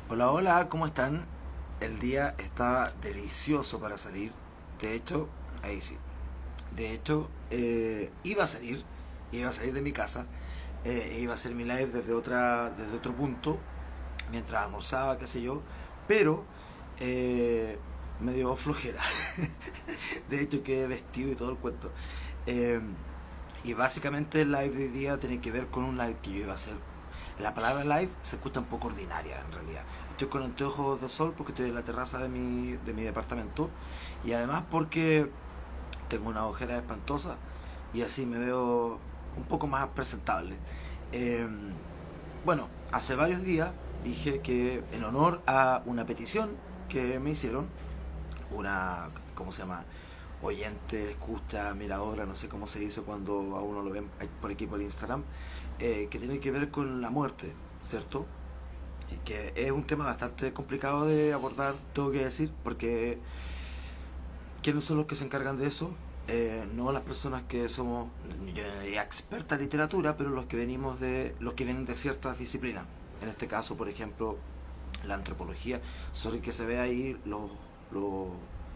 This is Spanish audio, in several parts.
Hola, hola, ¿cómo están? El día está delicioso para salir. De hecho, ahí sí. De hecho, iba a salir de mi casa, iba a hacer mi live desde otro punto, mientras almorzaba, qué sé yo, pero eh, me dio flojera. De hecho, quedé vestido y todo el cuento. Eh, y básicamente el live de hoy día tiene que ver con un live que yo iba a hacer. La palabra live se escucha un poco ordinaria en realidad. Estoy con anteojos de sol porque estoy en la terraza de mi departamento y además porque tengo una ojera espantosa y así me veo un poco más presentable. Eh, bueno, hace varios días dije que en honor a una petición que me hicieron, una, ¿cómo se llama? Oyente, escucha, miradora, no sé cómo se dice cuando a uno lo ven por aquí por Instagram, que tiene que ver con la muerte, ¿cierto? Y que es un tema bastante complicado de abordar, tengo que decir, porque ¿quiénes son los que se encargan de eso? No las personas que somos, yo no diría expertas en literatura, pero los que vienen de ciertas disciplinas. En este caso, por ejemplo, la antropología. Sorry que se ve ahí los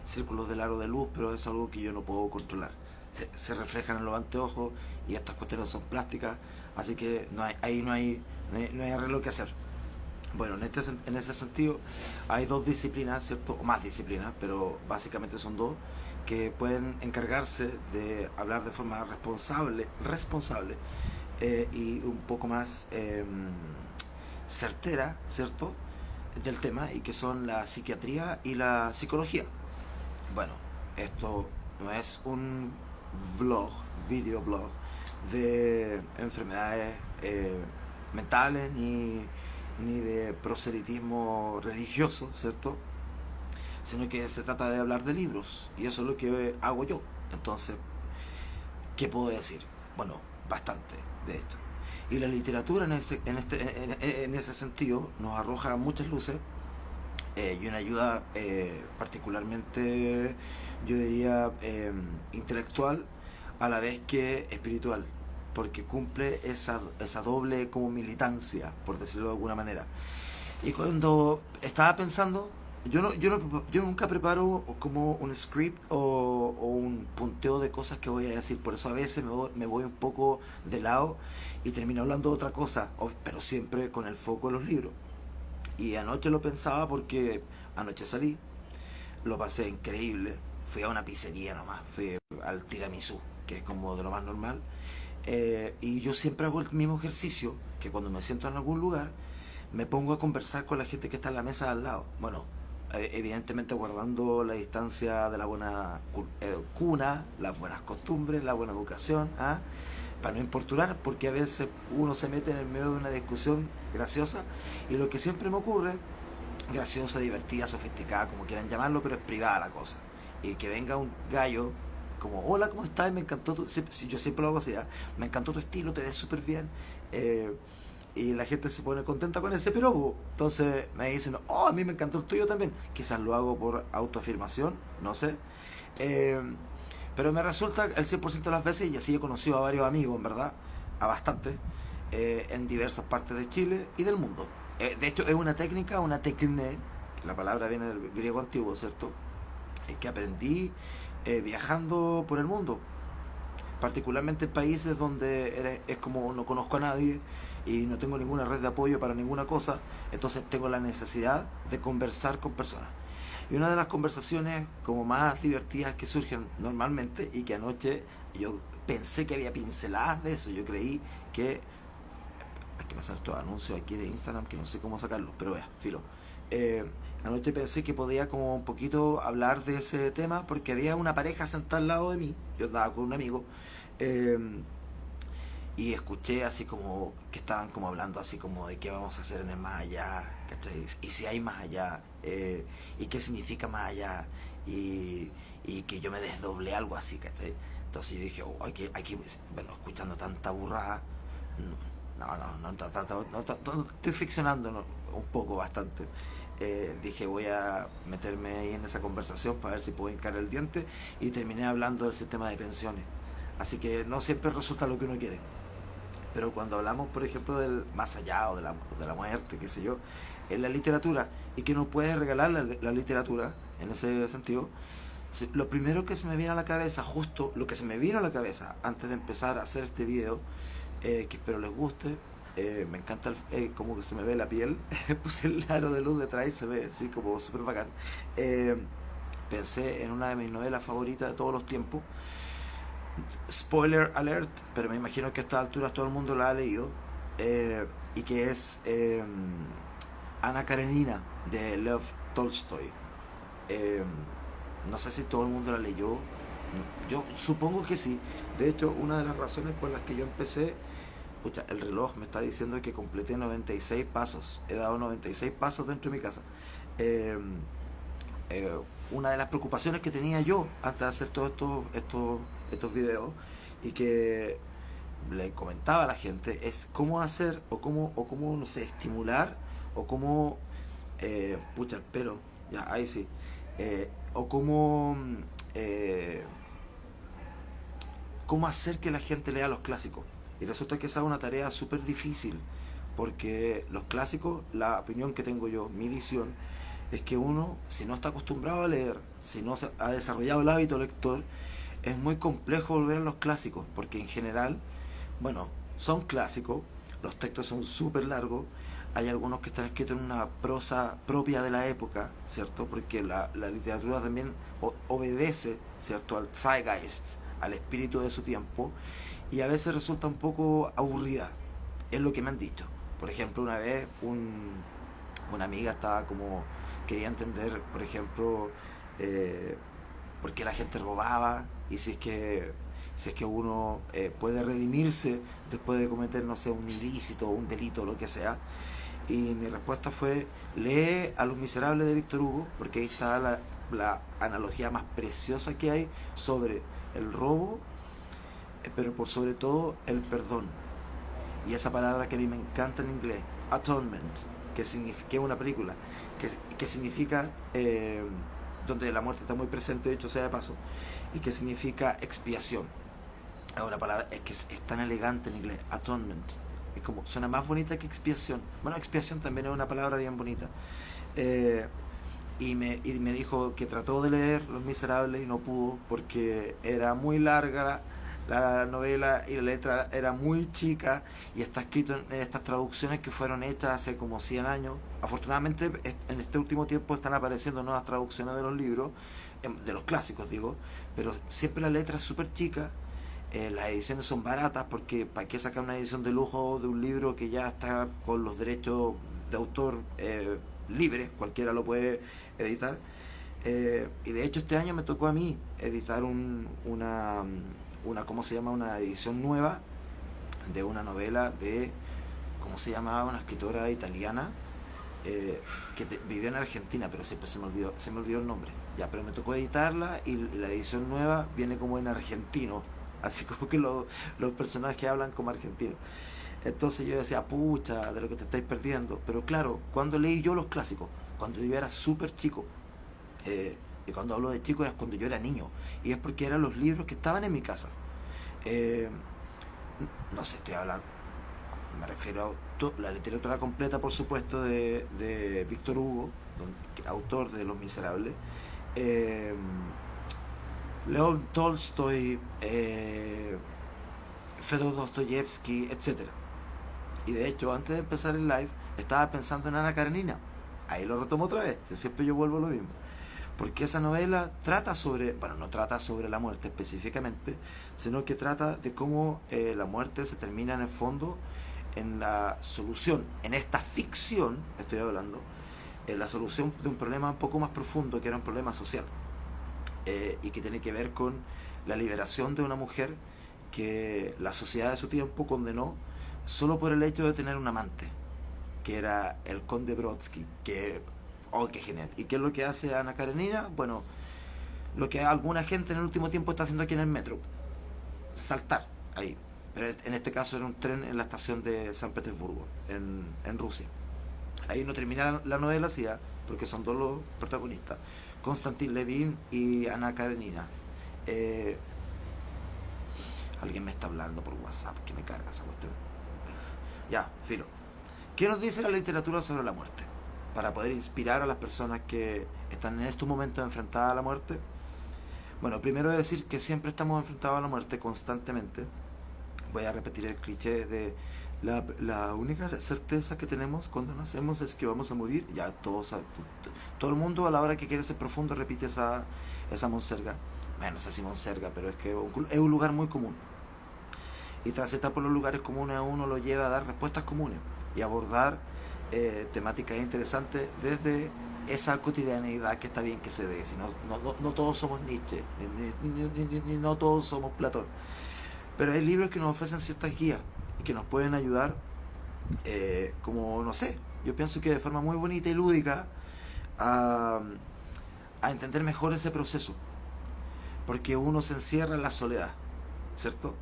círculos del aro de luz, pero es algo que yo no puedo controlar. Se reflejan en los anteojos y estas cuestiones son plásticas, así que ahí no hay arreglo que hacer. Bueno, en ese sentido hay dos disciplinas, ¿cierto? O más disciplinas, pero básicamente son dos, que pueden encargarse de hablar de forma responsable y un poco más certera, ¿cierto? Del tema, y que son la psiquiatría y la psicología. Bueno, esto no es un vlog, videoblog de enfermedades mentales ni de proselitismo religioso, ¿cierto? Sino que se trata de hablar de libros y eso es lo que hago yo. Entonces, ¿qué puedo decir? Bueno, bastante de esto. Y la literatura en ese sentido nos arroja muchas luces y una ayuda particularmente, yo diría, intelectual a la vez que espiritual, porque cumple esa doble como militancia, por decirlo de alguna manera. Y cuando estaba pensando, yo nunca preparo como un script o un punteo de cosas que voy a decir, por eso a veces me voy un poco de lado y termino hablando de otra cosa, pero siempre con el foco en los libros. Y anoche lo pensaba porque anoche salí, lo pasé increíble. Fui a una pizzería nomás, fui al tiramisú, que es como de lo más normal. Y yo siempre hago el mismo ejercicio, que cuando me siento en algún lugar, me pongo a conversar con la gente que está en la mesa de al lado. Bueno, evidentemente guardando la distancia de la buena cuna, las buenas costumbres, la buena educación, ¿ah? Para no importunar, porque a veces uno se mete en el medio de una discusión graciosa y lo que siempre me ocurre, graciosa, divertida, sofisticada, como quieran llamarlo, pero es privada la cosa. Y que venga un gallo como, hola, ¿cómo estás? Me encantó yo siempre lo hago así, ¿eh? Me encantó tu estilo, te ves súper bien. Eh, y la gente se pone contenta con ese piropo. Entonces me dicen, oh, a mí me encantó el tuyo también. Quizás lo hago por autoafirmación, no sé. Eh, pero me resulta el 100% de las veces, y así he conocido a varios amigos, en verdad, a bastantes, en diversas partes de Chile y del mundo. De hecho, es una técnica, una técnica, la palabra viene del griego antiguo, ¿cierto? Que aprendí viajando por el mundo, particularmente en países donde es como no conozco a nadie y no tengo ninguna red de apoyo para ninguna cosa, entonces tengo la necesidad de conversar con personas. Y una de las conversaciones como más divertidas que surgen normalmente y que anoche yo pensé que había pinceladas de eso, yo creí que hay que pasar estos anuncios aquí de Instagram que no sé cómo sacarlos, pero vea, filo. Eh, Anoche pensé que podía como un poquito hablar de ese tema porque había una pareja sentada al lado de mí, yo andaba con un amigo, eh, y escuché así como que estaban como hablando así como de qué vamos a hacer en el más allá, ¿cachai? Y si hay más allá, y qué significa más allá, y que yo me desdoblé algo así, ¿cachai? Entonces yo dije, oh, bueno, escuchando tanta burrada, no, estoy ficcionando, ¿no? Un poco, bastante. Dije, voy a meterme ahí en esa conversación para ver si puedo hincar el diente y terminé hablando del sistema de pensiones. Así que no siempre resulta lo que uno quiere. Pero cuando hablamos, por ejemplo, del más allá o de la muerte, qué sé yo, en la literatura, y que no puedes regalar la literatura, en ese sentido, lo primero que se me viene a la cabeza, justo lo que se me vino a la cabeza antes de empezar a hacer este video, que espero les guste, me encanta como que se me ve la piel, puse el aro de luz detrás y se ve así como súper bacán. Eh, Pensé en una de mis novelas favoritas de todos los tiempos. Spoiler alert, pero me imagino que a estas alturas todo el mundo la ha leído. Y que es Ana Karenina de Lev Tolstoy. Eh, no sé si todo el mundo la leyó. Yo supongo que sí. De hecho, una de las razones por las que yo empecé, pucha, el reloj me está diciendo que completé 96 pasos. He dado 96 pasos dentro de mi casa. Eh, eh, una de las preocupaciones que tenía yo antes de hacer todos estos videos, y que le comentaba a la gente, es cómo hacer o cómo no sé, estimular o cómo, pucha, el pelo, ya, ahí sí, o eh, cómo hacer que la gente lea los clásicos. Y resulta que esa es una tarea súper difícil, porque los clásicos, la opinión que tengo yo, mi visión, es que uno, si no está acostumbrado a leer, si no ha desarrollado el hábito lector, es muy complejo volver a los clásicos, porque en general, bueno, son clásicos, los textos son súper largos, hay algunos que están escritos en una prosa propia de la época, ¿cierto? Porque la literatura también obedece, ¿cierto?, al zeitgeist, al espíritu de su tiempo, y a veces resulta un poco aburrida, es lo que me han dicho. Por ejemplo, una vez una amiga estaba como, quería entender, por ejemplo, eh, por qué la gente robaba, y si es que uno puede redimirse después de cometer, no sé, un ilícito, un delito, lo que sea. Y mi respuesta fue, lee a Los Miserables de Víctor Hugo, porque ahí está la analogía más preciosa que hay sobre el robo, pero por sobre todo el perdón. Y esa palabra que a mí me encanta en inglés, atonement, que es una película, que significa, donde la muerte está muy presente, de hecho sea de paso, y que significa expiación. Es una palabra, es que es tan elegante en inglés, atonement. Es como, suena más bonita que expiación. Bueno, expiación también es una palabra bien bonita. Eh, y me dijo que trató de leer Los Miserables y no pudo porque era muy larga la novela y la letra era muy chica, y está escrito en estas traducciones que fueron hechas hace como 100 años. Afortunadamente en este último tiempo están apareciendo nuevas traducciones de los libros, de los clásicos digo, pero siempre la letra es súper chica. Las ediciones son baratas porque ¿para qué sacar una edición de lujo de un libro que ya está con los derechos de autor libres? Cualquiera lo puede editar. Y de hecho este año me tocó a mí editar una, ¿cómo se llama? Una edición nueva de una novela de, ¿cómo se llamaba? Una escritora italiana, vivió en Argentina, pero siempre se me olvidó el nombre. Ya, pero me tocó editarla y la edición nueva viene como en argentino, así como que los personajes hablan como argentinos. Entonces yo decía, pucha, de lo que te estáis perdiendo. Pero claro, cuando leí yo los clásicos, cuando yo era súper chico, y cuando hablo de chico es cuando yo era niño, y es porque eran los libros que estaban en mi casa. Eh, no sé, estoy hablando, me refiero a la literatura completa, por supuesto, de Víctor Hugo, autor de Los Miserables, eh, León Tolstoy, Fedor Dostoyevsky, etcétera. Y de hecho, antes de empezar el live, estaba pensando en Ana Karenina. Ahí lo retomo otra vez, que siempre yo vuelvo a lo mismo. Porque esa novela trata sobre, bueno, no trata sobre la muerte específicamente, sino que trata de cómo la muerte se termina en el fondo en la solución, en esta ficción, estoy hablando, en la solución de un problema un poco más profundo, que era un problema social, y que tiene que ver con la liberación de una mujer que la sociedad de su tiempo condenó solo por el hecho de tener un amante, que era el conde Brodsky, que, oh, qué genial. ¿Y qué es lo que hace Ana Karenina? Bueno, lo que alguna gente en el último tiempo está haciendo aquí en el metro, saltar ahí. Pero en este caso era un tren en la estación de San Petersburgo, en Rusia. Ahí no termina la novela, sí, porque son dos los protagonistas, Konstantin Levin y Ana Karenina. Eh, Alguien me está hablando por WhatsApp, que me carga esa cuestión. Ya, filo. ¿Qué nos dice la literatura sobre la muerte? Para poder inspirar a las personas que están en estos momentos enfrentadas a la muerte. Bueno, primero decir que siempre estamos enfrentados a la muerte constantemente. Voy a repetir el cliché de la única certeza que tenemos cuando nacemos es que vamos a morir. Ya todos, todo el mundo a la hora que quiere ser profundo repite esa monserga. Bueno, no sé si monserga, pero es que es un lugar muy común. Y transitar por los lugares comunes a uno lo lleva a dar respuestas comunes y abordar temáticas interesantes desde esa cotidianeidad que está bien que se dé. Si no todos somos Nietzsche, ni no todos somos Platón. Pero hay libros que nos ofrecen ciertas guías y que nos pueden ayudar, como, no sé, yo pienso que de forma muy bonita y lúdica, a, a entender mejor ese proceso. Porque uno se encierra en la soledad, ¿cierto?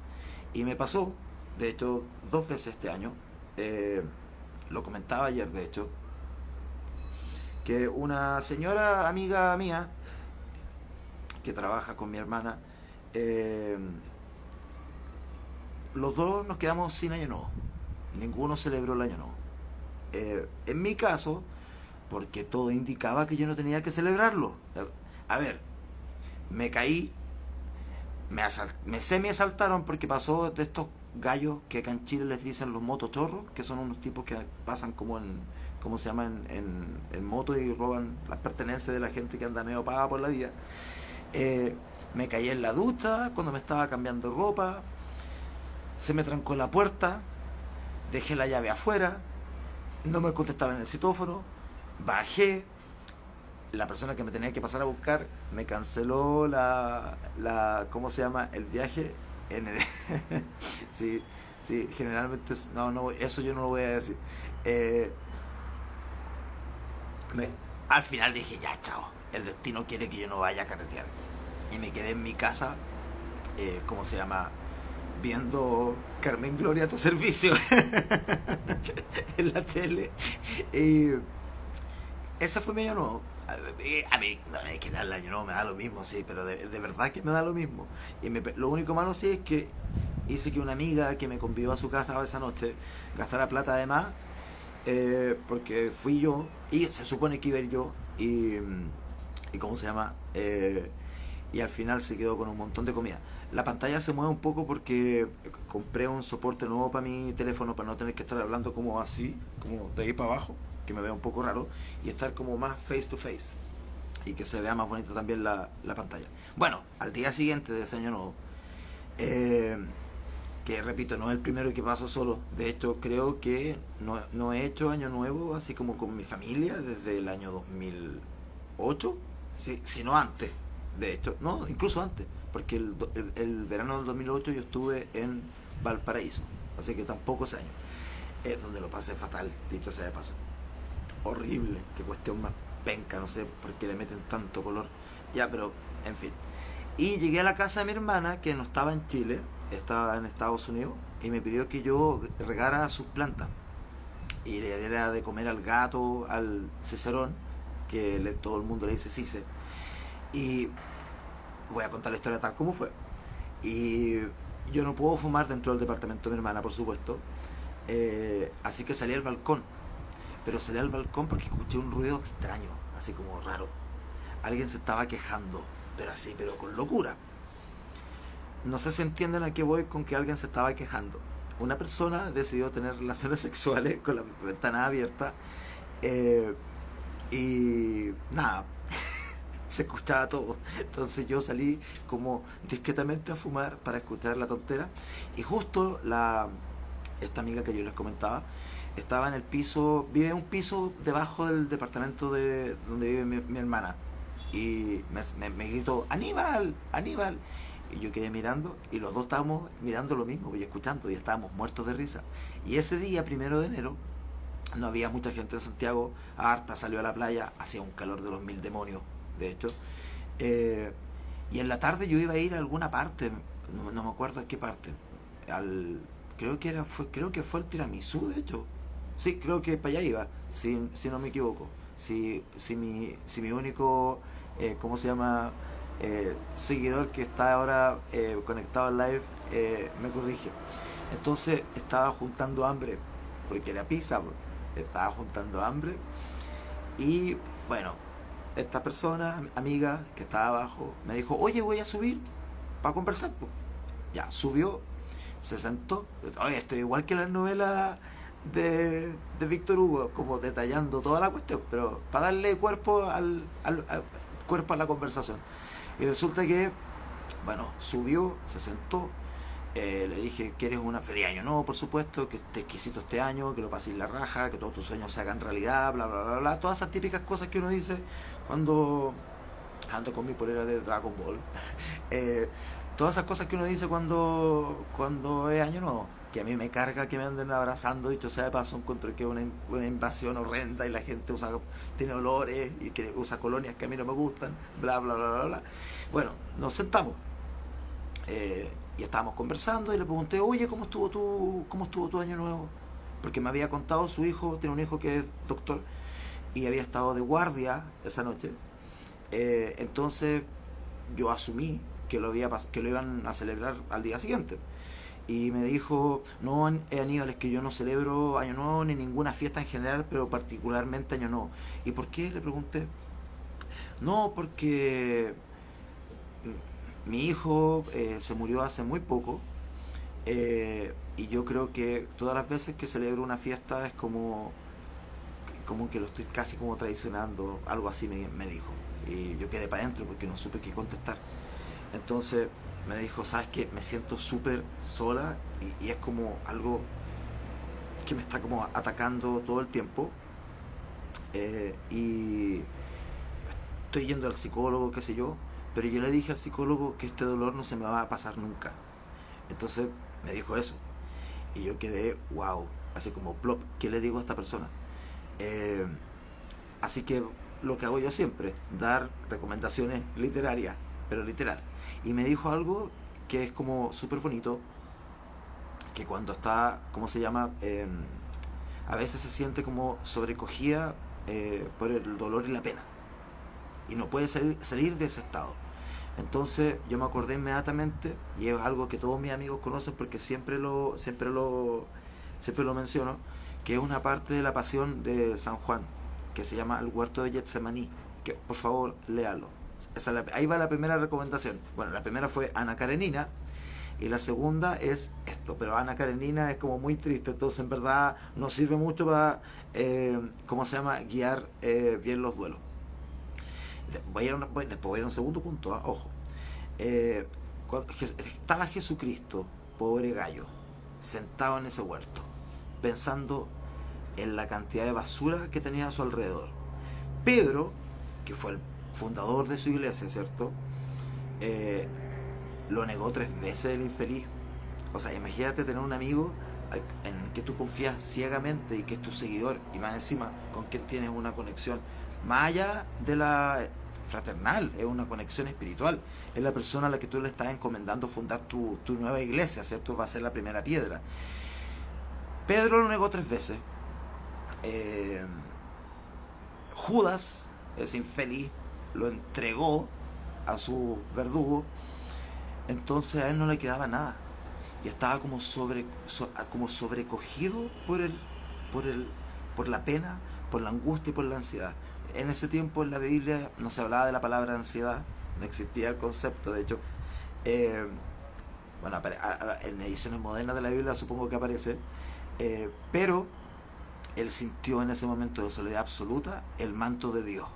Y me pasó, de hecho, 2 veces este año, lo comentaba ayer, de hecho, que una señora amiga mía, que trabaja con mi hermana, eh, los dos nos quedamos sin año nuevo. Ninguno celebró el año nuevo. En mi caso, porque todo indicaba que yo no tenía que celebrarlo. A ver, me caí, me semi-asaltaron porque pasó de estos gallos que acá en Chile les dicen los motochorros, que son unos tipos que pasan como en, ¿cómo se llama? En moto y roban las pertenencias de la gente que anda medio paga por la vida. Me caí en la ducha cuando me estaba cambiando ropa, se me trancó la puerta, dejé la llave afuera, no me contestaba en el citófono, bajé, la persona que me tenía que pasar a buscar me canceló ¿cómo se llama? El viaje en el sí, sí, generalmente no, eso yo no lo voy a decir. Eh, me- Al final dije, ya, chao, el destino quiere que yo no vaya a carretear. Y me quedé en mi casa, ¿cómo se llama? Viendo Carmen Gloria a tu servicio en la tele. Y ese fue mi año nuevo. A mí, no es que el año nuevo me da lo mismo, sí, pero de verdad que me da lo mismo. Lo único malo sí es que hice que una amiga que me convidó a su casa esa noche gastara plata además, porque fui yo, y se supone que iba a ir yo, y ¿cómo se llama? Y al final se quedó con un montón de comida. La pantalla se mueve un poco porque compré un soporte nuevo para mi teléfono para no tener que estar hablando como así, como de ahí para abajo, que me vea un poco raro, y estar como más face to face y que se vea más bonita también la pantalla. Bueno, al día siguiente de ese año nuevo, eh, que repito, no es el primero que paso solo, de hecho creo que no he hecho año nuevo así como con mi familia desde el año 2008, si no antes, de hecho, no, incluso antes, porque el verano del 2008 yo estuve en Valparaíso, así que tampoco ese año, donde lo pasé fatal, dicho sea de paso. Horrible, qué cuestión más penca, no sé por qué le meten tanto color. Ya, pero, en fin. Y llegué a la casa de mi hermana, que no estaba en Chile, estaba en Estados Unidos, y me pidió que yo regara sus plantas. Y le diera de comer al gato, al cicerón, que todo el mundo le dice cice. Y voy a contar la historia tal como fue. Y yo no puedo fumar dentro del departamento de mi hermana, por supuesto. Así que salí al balcón. Pero salí al balcón porque escuché un ruido extraño, así como raro. Alguien se estaba quejando, pero así, pero con locura. No sé si entienden a qué voy con que alguien se estaba quejando. Una persona decidió tener relaciones sexuales con la ventana abierta, eh, y nada, se escuchaba todo. Entonces yo salí como discretamente a fumar para escuchar la tontera, y justo esta amiga que yo les comentaba estaba en el piso, vive un piso debajo del departamento de donde vive mi hermana, y me gritó Aníbal, Aníbal, y yo quedé mirando y los dos estábamos mirando lo mismo y escuchando y estábamos muertos de risa. Y ese día, 1 de enero, no había mucha gente en Santiago, harta salió a la playa, hacía un calor de los mil demonios, de hecho. Eh, y en la tarde yo iba a ir a alguna parte, no me acuerdo a qué parte, creo que fue el tiramisú, de hecho. Sí, creo que para allá iba, si no me equivoco. Si mi único, ¿cómo se llama? Seguidor que está ahora conectado al live, me corrige. Entonces estaba juntando hambre porque era pizza, po. Estaba juntando hambre. Y bueno, esta persona, amiga que estaba abajo, me dijo, oye, voy a subir para conversar, po. Ya, subió, se sentó. Oye, estoy igual que las novelas de Víctor Hugo, como detallando toda la cuestión, pero para darle cuerpo al cuerpo a la conversación. Y resulta que, bueno, subió, se sentó, le dije, ¿quieres una feliz año? No, por supuesto, que esté exquisito este año, que lo pases la raja, que todos tus sueños se hagan realidad, bla, bla, bla, bla. Todas esas típicas cosas que uno dice cuando ando con mi polera de Dragon Ball. Eh, Todas esas cosas que uno dice cuando es año nuevo. Que a mí me carga que me anden abrazando, dicho sea de paso, encuentro que es una invasión horrenda y la gente tiene olores y que usa colonias que a mí no me gustan, bla, bla, bla, bla, bla. Bueno, nos sentamos y estábamos conversando y le pregunté, oye, cómo estuvo tu año nuevo? Porque me había contado su hijo, tiene un hijo que es doctor y había estado de guardia esa noche. Entonces yo asumí que lo iban a celebrar al día siguiente. Y me dijo, no, Aníbal, es que yo no celebro Año Nuevo ni ninguna fiesta en general, pero particularmente Año Nuevo. ¿Y por qué? Le pregunté. No, porque mi hijo se murió hace muy poco y yo creo que todas las veces que celebro una fiesta es como que lo estoy casi como traicionando, algo así me dijo. Y yo quedé para adentro porque no supe qué contestar. Entonces me dijo, ¿sabes qué? Me siento súper sola y es como algo que me está como atacando todo el tiempo. Y estoy yendo al psicólogo, qué sé yo, pero yo le dije al psicólogo que este dolor no se me va a pasar nunca. Entonces me dijo eso. Y yo quedé, wow, así como plop, ¿qué le digo a esta persona? Eh, Así que lo que hago yo siempre, dar recomendaciones literarias, pero literal. Y me dijo algo que es como súper bonito, que cuando está, ¿cómo se llama? A veces se siente como sobrecogida por el dolor y la pena. Y no puede salir de ese estado. Entonces yo me acordé inmediatamente, y es algo que todos mis amigos conocen porque siempre lo menciono, que es una parte de la pasión de San Juan, que se llama El huerto de Getsemaní, que por favor léalo. Ahí va la primera recomendación. Bueno, la primera fue Ana Karenina y la segunda es esto, pero Ana Karenina es como muy triste, entonces en verdad no sirve mucho para, ¿cómo se llama?, guiar bien los duelos. Después voy a ir a un segundo punto, ¿eh? Ojo. Eh, Estaba Jesucristo, pobre gallo, sentado en ese huerto, pensando en la cantidad de basura que tenía a su alrededor. Pedro, que fue el fundador de su iglesia, ¿cierto? Eh, lo negó 3 veces el infeliz. O sea, imagínate tener un amigo en que tú confías ciegamente y que es tu seguidor y más encima con quien tienes una conexión más allá de la fraternal, es una conexión espiritual, es la persona a la que tú le estás encomendando fundar tu nueva iglesia, ¿cierto? Va a ser la primera piedra. Pedro lo negó 3 veces. eh, Judas, ese infeliz, lo entregó a su verdugo, entonces a él no le quedaba nada y estaba como sobrecogido por el, por la pena, por la angustia y por la ansiedad. En ese tiempo en la Biblia no se hablaba de la palabra ansiedad, no existía el concepto, de hecho, eh, bueno, en ediciones modernas de la Biblia supongo que aparece, pero él sintió en ese momento de soledad absoluta el manto de Dios.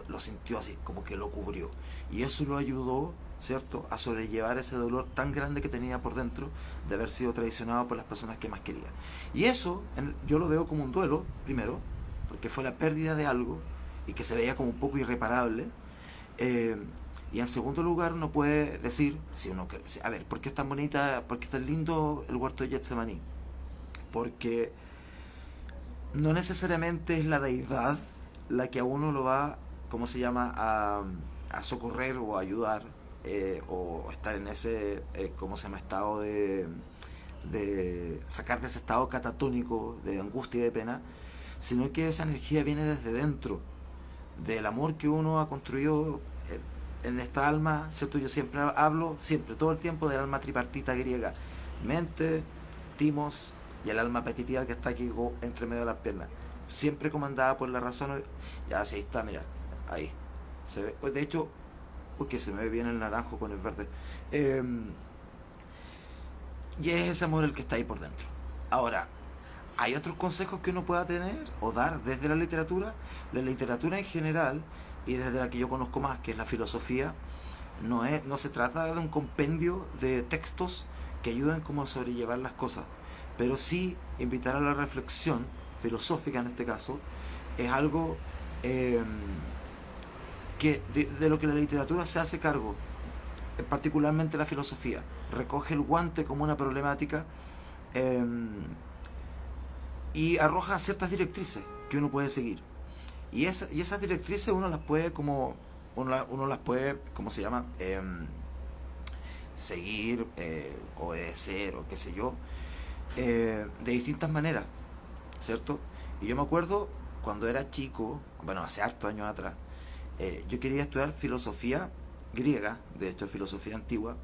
Lo sintió así, como que lo cubrió. Y eso lo ayudó, ¿cierto?, a sobrellevar ese dolor tan grande que tenía por dentro de haber sido traicionado por las personas que más quería. Y eso yo lo veo como un duelo, primero, porque fue la pérdida de algo y que se veía como un poco irreparable. Eh, y en segundo lugar, uno puede decir, si uno quiere, a ver, ¿por qué es tan bonita, por qué es tan lindo el huerto de Getsemaní? Porque no necesariamente es la deidad la que a uno lo va, ¿cómo se llama?, a socorrer o a ayudar, o estar en ese, ¿cómo se llama?, estado de sacar de ese estado catatónico de angustia y de pena, sino que esa energía viene desde dentro, del amor que uno ha construido en esta alma, ¿cierto? Yo siempre hablo, siempre, todo el tiempo, del alma tripartita griega: mente, timos, y el alma apetitiva que está aquí entre medio de las piernas. Siempre comandada por la razón. Ya, así está, mira, ahí. Se ve, pues de hecho, porque se me ve bien el naranjo con el verde. Eh, y es ese amor el que está ahí por dentro. Ahora, hay otros consejos que uno pueda tener o dar desde la literatura. La literatura en general, y desde la que yo conozco más, que es la filosofía, no se trata de un compendio de textos que ayuden como a sobrellevar las cosas, pero sí invitar a la reflexión filosófica en este caso. Es algo eh, que de lo que la literatura se hace cargo, particularmente la filosofía. Recoge el guante como una problemática eh, y arroja ciertas directrices que uno puede seguir. Y esas directrices uno las puede como uno las puede, ¿cómo se llama? Seguir, obedecer o qué sé yo, de distintas maneras, ¿cierto? Y yo me acuerdo cuando era chico, bueno, hace hartos años atrás, yo quería estudiar filosofía griega, de hecho filosofía antigua,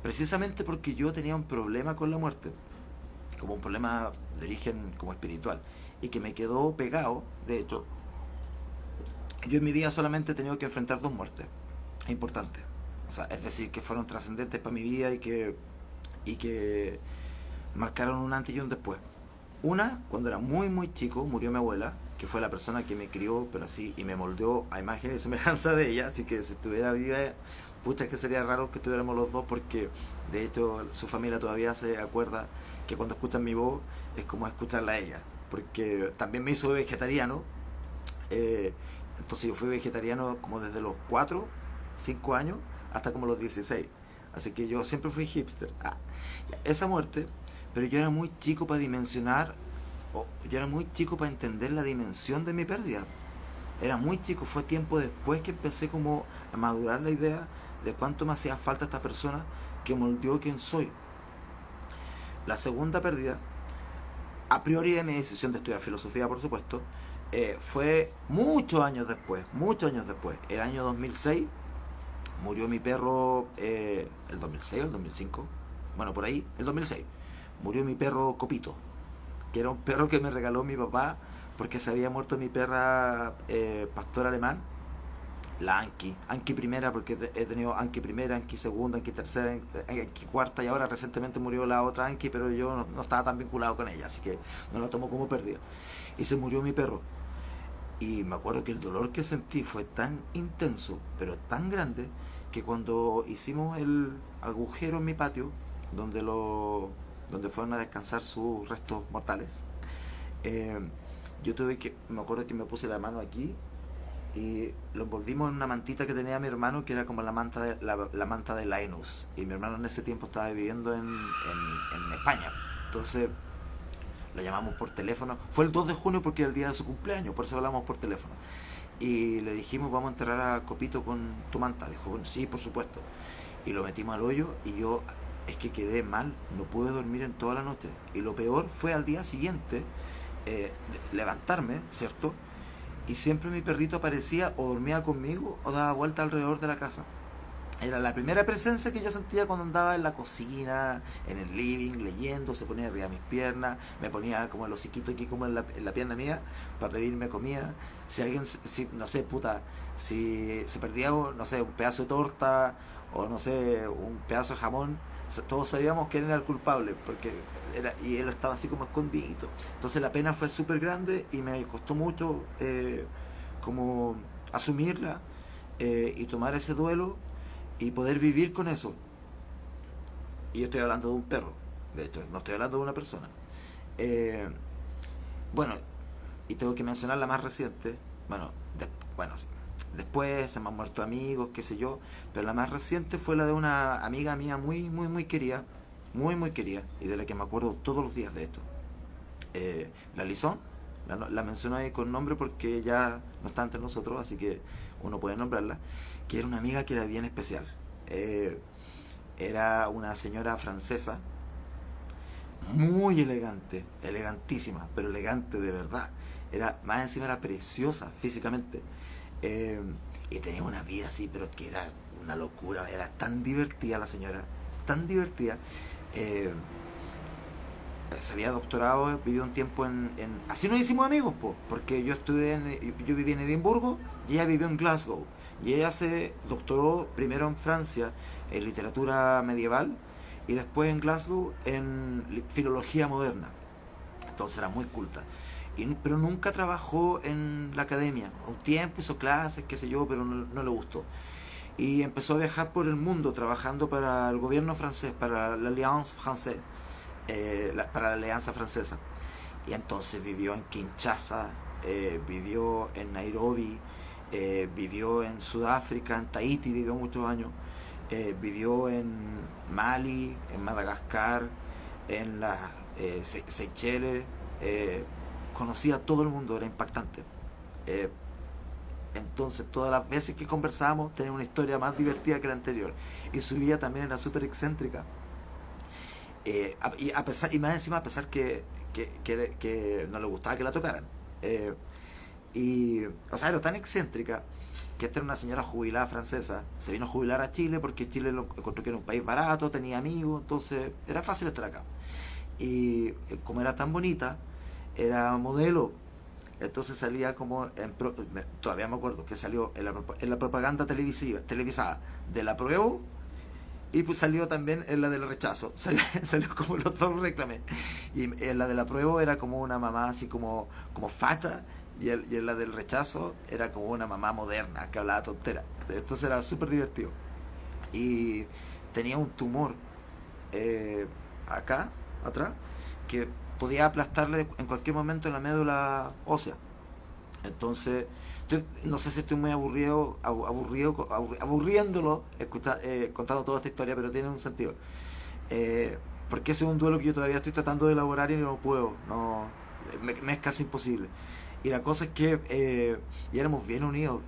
precisamente porque yo tenía un problema con la muerte, como un problema de origen como espiritual, y que me quedó pegado. De hecho, yo en mi vida solamente he tenido que enfrentar dos muertes importantes. O sea, es decir, que fueron trascendentes para mi vida y que marcaron un antes y un después. Una, cuando era muy muy chico, murió mi abuela, que fue la persona que me crió, pero así, y me moldeó a imagen y semejanza de ella. Así que si estuviera viva, pucha, que sería raro que estuviéramos los dos, porque de hecho su familia todavía se acuerda que cuando escuchan mi voz es como escucharla a ella, porque también me hizo vegetariano. eh, entonces yo fui vegetariano como desde los 4 5 años hasta como los 16. Así que yo siempre fui hipster. Esa muerte, pero yo era muy chico para dimensionar, o yo era muy chico para entender la dimensión de mi pérdida. Era muy chico, fue tiempo después que empecé como a madurar la idea de cuánto me hacía falta esta persona que moldeó quién soy. La segunda pérdida, a priori de mi decisión de estudiar filosofía, por supuesto, fue muchos años después, el año 2006, murió mi perro, el 2006 o el 2005, bueno, por ahí, el 2006, murió mi perro Copito, que era un perro que me regaló mi papá porque se había muerto mi perra pastor alemán, la Anki, Anki primera, porque he tenido Anki primera, Anki segunda, Anki tercera, Anki cuarta, y ahora recientemente murió la otra Anki, pero yo no estaba tan vinculado con ella, así que no la tomo como pérdida. Y se murió mi perro. Y me acuerdo que el dolor que sentí fue tan intenso, pero tan grande, que cuando hicimos el agujero en mi patio, donde fueron a descansar sus restos mortales, eh, me acuerdo que me puse la mano aquí y lo envolvimos en una mantita que tenía mi hermano, que era como la manta de Linus. Y mi hermano en ese tiempo estaba viviendo en España. Entonces lo llamamos por teléfono. Fue el 2 de junio porque era el día de su cumpleaños, por eso hablamos por teléfono. Y le dijimos, vamos a enterrar a Copito con tu manta. Dijo, bueno, sí, por supuesto. Y lo metimos al hoyo y yo es que quedé mal, no pude dormir en toda la noche. Y lo peor fue al día siguiente levantarme, ¿cierto? Y siempre mi perrito aparecía o dormía conmigo o daba vuelta alrededor de la casa. Era la primera presencia que yo sentía cuando andaba en la cocina, en el living, leyendo. Se ponía arriba de mis piernas, me ponía como el hociquito aquí como en la pierna mía para pedirme comida. Si alguien, si, no sé, puta, si se perdía, no sé, un pedazo de torta o no sé, un pedazo de jamón, todos sabíamos que él era el culpable, y él estaba así como escondido. Entonces la pena fue súper grande y me costó mucho como asumirla, y tomar ese duelo y poder vivir con eso. Y yo estoy hablando de un perro, de hecho, no estoy hablando de una persona. Eh, bueno, y tengo que mencionar la más reciente. Bueno, bueno, después se me han muerto amigos, qué sé yo, pero la más reciente fue la de una amiga mía muy, muy, muy querida, y de la que me acuerdo todos los días de esto. La Lizón, la menciono ahí con nombre porque ya no está entre nosotros, así que uno puede nombrarla, que era una amiga que era bien especial. Era una señora francesa, muy elegante, elegantísima, pero elegante de verdad. Más encima era preciosa físicamente. Eh, y tenía una vida así, pero que era una locura. Era tan divertida la señora, tan divertida. Eh, se había doctorado, vivió un tiempo así nos hicimos amigos, po, porque yo viví en Edimburgo y ella vivió en Glasgow. Y ella se doctoró primero en Francia en literatura medieval y después en Glasgow en filología moderna. Entonces era muy culta. Pero nunca trabajó en la academia. Un tiempo hizo clases, qué sé yo, pero no le gustó. Y empezó a viajar por el mundo trabajando para el gobierno francés, para la Alliance Française, para la Alianza Francesa. Y entonces vivió en Kinshasa, vivió en Nairobi, vivió en Sudáfrica, en Tahití vivió muchos años, vivió en Mali, en Madagascar, en las Seychelles, conocía a todo el mundo, era impactante. Eh, entonces todas las veces que conversábamos tenía una historia más divertida que la anterior. Y su vida también era súper excéntrica. Y más encima a pesar que no le gustaba que la tocaran. Eh, o sea, era tan excéntrica que esta era una señora jubilada francesa. Se vino a jubilar a Chile porque Chile lo encontró que era un país barato, tenía amigos, entonces era fácil estar acá. Y como era tan bonita, era modelo. Entonces salía como todavía me acuerdo que salió en la propaganda televisada de la prueba, y pues salió también en la del rechazo. Salió como los dos reclames. Y en la de la prueba era como una mamá así como facha. Y en la del rechazo era como una mamá moderna que hablaba tontera. Entonces era súper divertido. Y tenía un tumor acá, atrás, que podía aplastarle en cualquier momento en la médula ósea. Entonces, no sé si estoy muy aburriéndolo contando toda esta historia, pero tiene un sentido. Porque ese es un duelo que yo todavía estoy tratando de elaborar y no puedo. No, me es casi imposible. Y la cosa es que ya éramos bien unidos.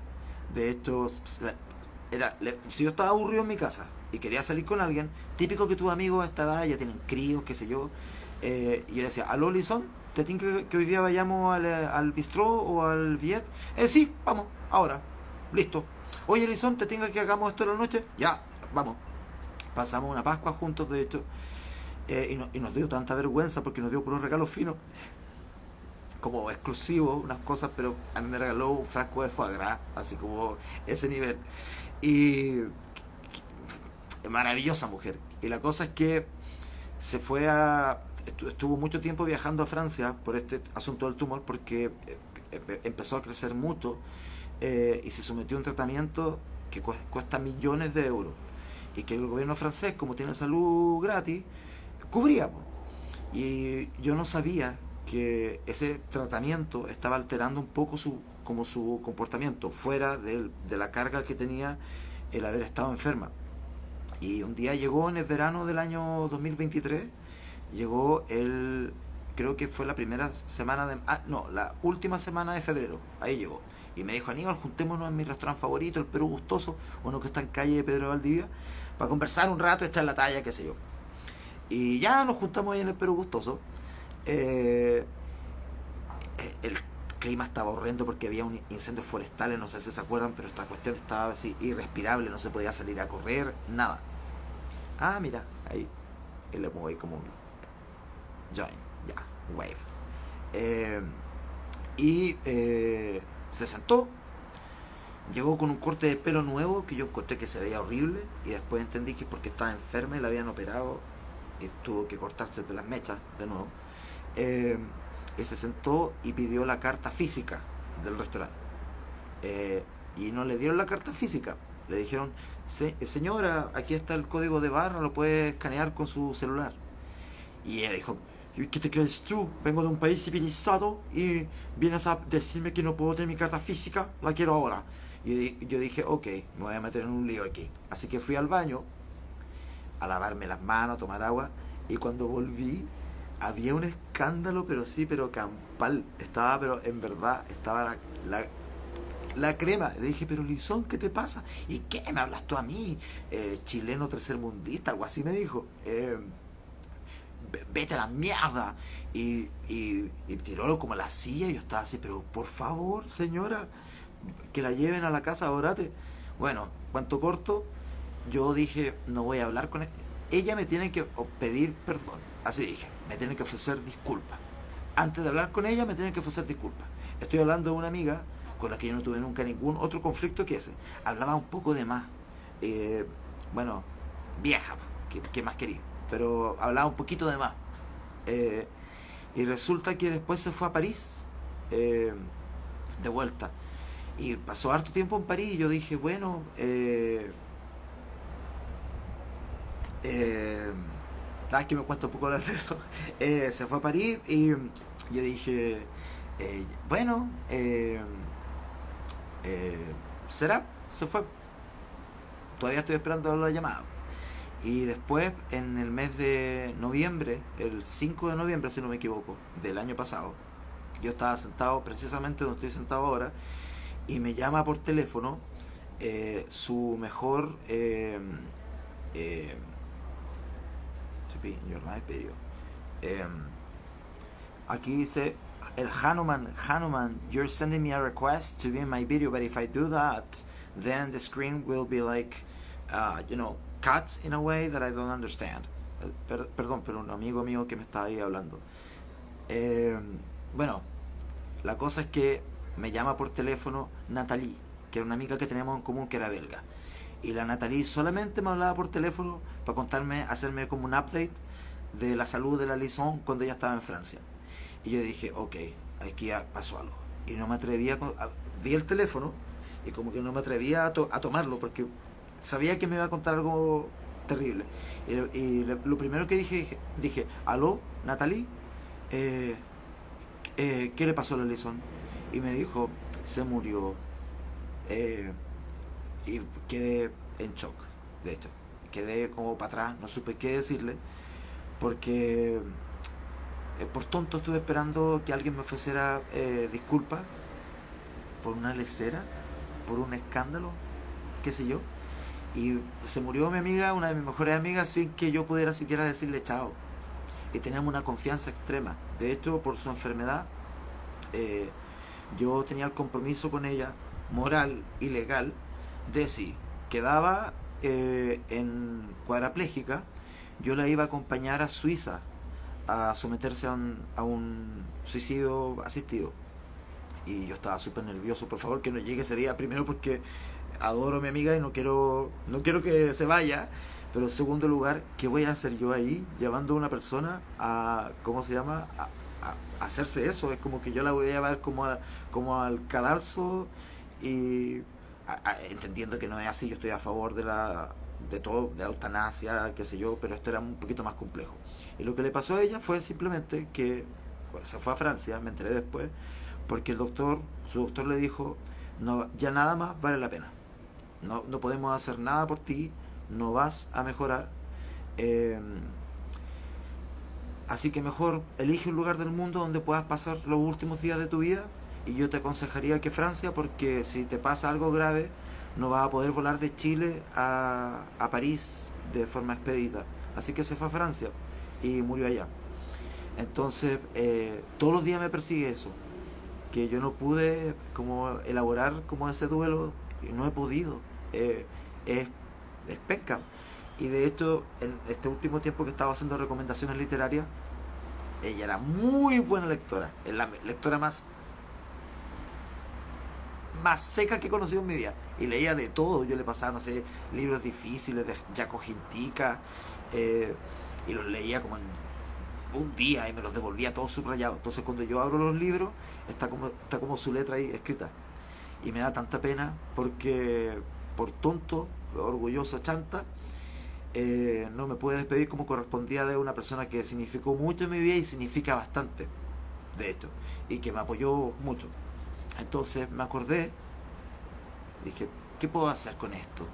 De hecho, si yo estaba aburrido en mi casa y quería salir con alguien, típico que tus amigos a esta edad ya tienen críos, qué sé yo, y yo decía, ¿aló, Lison? ¿Te tinca que hoy día vayamos al bistró o al billet? Sí, vamos, ahora, listo. Oye, Lison, ¿te tinca que hagamos esto en la noche? Ya, vamos. Pasamos una Pascua juntos, de hecho, y nos dio tanta vergüenza porque nos dio puros regalos finos, como exclusivos, unas cosas, pero a mí me regaló un frasco de foie gras, así como ese nivel. Y maravillosa mujer. Y la cosa es que se fue estuvo mucho tiempo viajando a Francia por este asunto del tumor porque empezó a crecer mucho, y se sometió a un tratamiento que cuesta millones de euros y que el gobierno francés, como tiene salud gratis, cubría. Y yo no sabía que ese tratamiento estaba alterando un poco como su comportamiento, fuera de la carga que tenía el haber estado enferma. Y un día llegó en el verano del año 2023, llegó creo que fue la primera semana no, la última semana de febrero, ahí llegó. Y me dijo, Aníbal, juntémonos en mi restaurante favorito, el Perú Gustoso, uno que está en calle de Pedro Valdivia, para conversar un rato, echar la talla, qué sé yo. Y ya nos juntamos ahí en el Perú Gustoso. El clima estaba horrendo porque había un incendios forestales, no sé si se acuerdan, pero esta cuestión estaba así irrespirable, no se podía salir a correr, nada. Ah, mira, ahí le pongo ahí como un join, ya, wave. Eh, y se sentó, llegó con un corte de pelo nuevo que yo encontré que se veía horrible, y después entendí que es porque estaba enferma y la habían operado y tuvo que cortarse de las mechas de nuevo. Eh, y se sentó y pidió la carta física del restaurante. Y no le dieron la carta física. Le dijeron, señora, aquí está el código de barra, lo puede escanear con su celular. Y ella dijo, ¿qué te crees tú? Vengo de un país civilizado y vienes a decirme que no puedo tener mi carta física, la quiero ahora. Y yo dije, ok, me voy a meter en un lío aquí. Así que fui al baño a lavarme las manos, a tomar agua, y cuando volví había un escándalo, pero sí, pero campal. Estaba, pero en verdad, estaba la crema. Le dije, pero Lizón, ¿qué te pasa? ¿Y qué me hablas tú a mí? Chileno tercermundista, algo así me dijo. Vete a la mierda. Y tiró como a la silla, y yo estaba así, pero por favor, señora, que la lleven a la casa, orate. Bueno, cuanto corto, yo dije, no voy a hablar con este. ella me tiene que pedir perdón. Así dije, me tiene que ofrecer disculpas. Antes de hablar con ella me tiene que ofrecer disculpas. Estoy hablando de una amiga con la que yo no tuve nunca ningún otro conflicto que ese. Hablaba un poco de más. Eh, bueno, vieja, que más quería. Pero hablaba un poquito de más. Eh, y resulta que después se fue a París. De vuelta. Y pasó harto tiempo en París y yo dije, bueno, eh, es que me cuesta un poco hablar de eso. Se fue a París y yo dije, bueno, eh, será, se fue. Todavía estoy esperando la llamada. Y después, en el mes de noviembre, el 5 de noviembre, si no me equivoco, del año pasado, yo estaba sentado precisamente donde estoy sentado ahora y me llama por teléfono su mejor eh, to be in your live video. Eh, Aquí dice el Hanuman, you're sending me a request to be in my video, but if I do that, then the screen will be like, cut in a way that I don't understand. Perdón, pero un amigo mío que me está ahí hablando. Eh, bueno, la cosa es que me llama por teléfono Natalie, que era una amiga que teníamos en común que era belga. Y la Natalie solamente me hablaba por teléfono para contarme, hacerme como un update de la salud de la Lison cuando ella estaba en Francia. Y yo dije, ok, aquí ya pasó algo. Y no me atrevía, vi el teléfono y como que no me atrevía a tomarlo porque sabía que me iba a contar algo terrible. Lo primero que dije, aló, Natalie, ¿qué le pasó a la Lison? Y me dijo, se murió. Y quedé en shock, de hecho. Quedé como para atrás, no supe qué decirle, porque por tonto estuve esperando que alguien me ofreciera disculpas por una lecera, por un escándalo, qué sé yo. Y se murió mi amiga, una de mis mejores amigas, sin que yo pudiera siquiera decirle chao. Y teníamos una confianza extrema. De hecho, por su enfermedad, yo tenía el compromiso con ella, moral y legal, de si quedaba en cuadraplégica, yo la iba a acompañar a Suiza a someterse a un suicidio asistido. Y yo estaba súper nervioso, por favor que no llegue ese día, primero porque adoro a mi amiga y no quiero que se vaya, pero en segundo lugar, ¿qué voy a hacer yo ahí llevando a una persona a, ¿cómo se llama? A hacerse eso? Es como que yo la voy a llevar como al cadalso y entendiendo que no es así, yo estoy a favor de todo, de la eutanasia, qué sé yo, pero esto era un poquito más complejo. Y lo que le pasó a ella fue simplemente que se fue a Francia, me enteré después, porque su doctor le dijo, no, ya nada más vale la pena. No podemos hacer nada por ti, no vas a mejorar. eh, Así que mejor elige un lugar del mundo donde puedas pasar los últimos días de tu vida. Y yo te aconsejaría que Francia, porque si te pasa algo grave, no vas a poder volar de Chile a París de forma expedita. Así que se fue a Francia y murió allá. Entonces, todos los días me persigue eso, que yo no pude como elaborar como ese duelo, y no he podido. Es, es penca. Y de hecho, en este último tiempo que estaba haciendo recomendaciones literarias, ella era muy buena lectora, es la lectora más seca que he conocido en mi vida. Y leía de todo, yo le pasaba, no sé, libros difíciles de Jaco Jintica, y los leía como en un día y me los devolvía todos subrayados. Entonces cuando yo abro los libros, está como su letra ahí escrita. Y me da tanta pena porque por tonto, orgulloso, chanta, no me pude despedir como correspondía de una persona que significó mucho en mi vida y significa bastante, de hecho, y que me apoyó mucho. Entonces me acordé, dije, ¿qué puedo hacer con esto?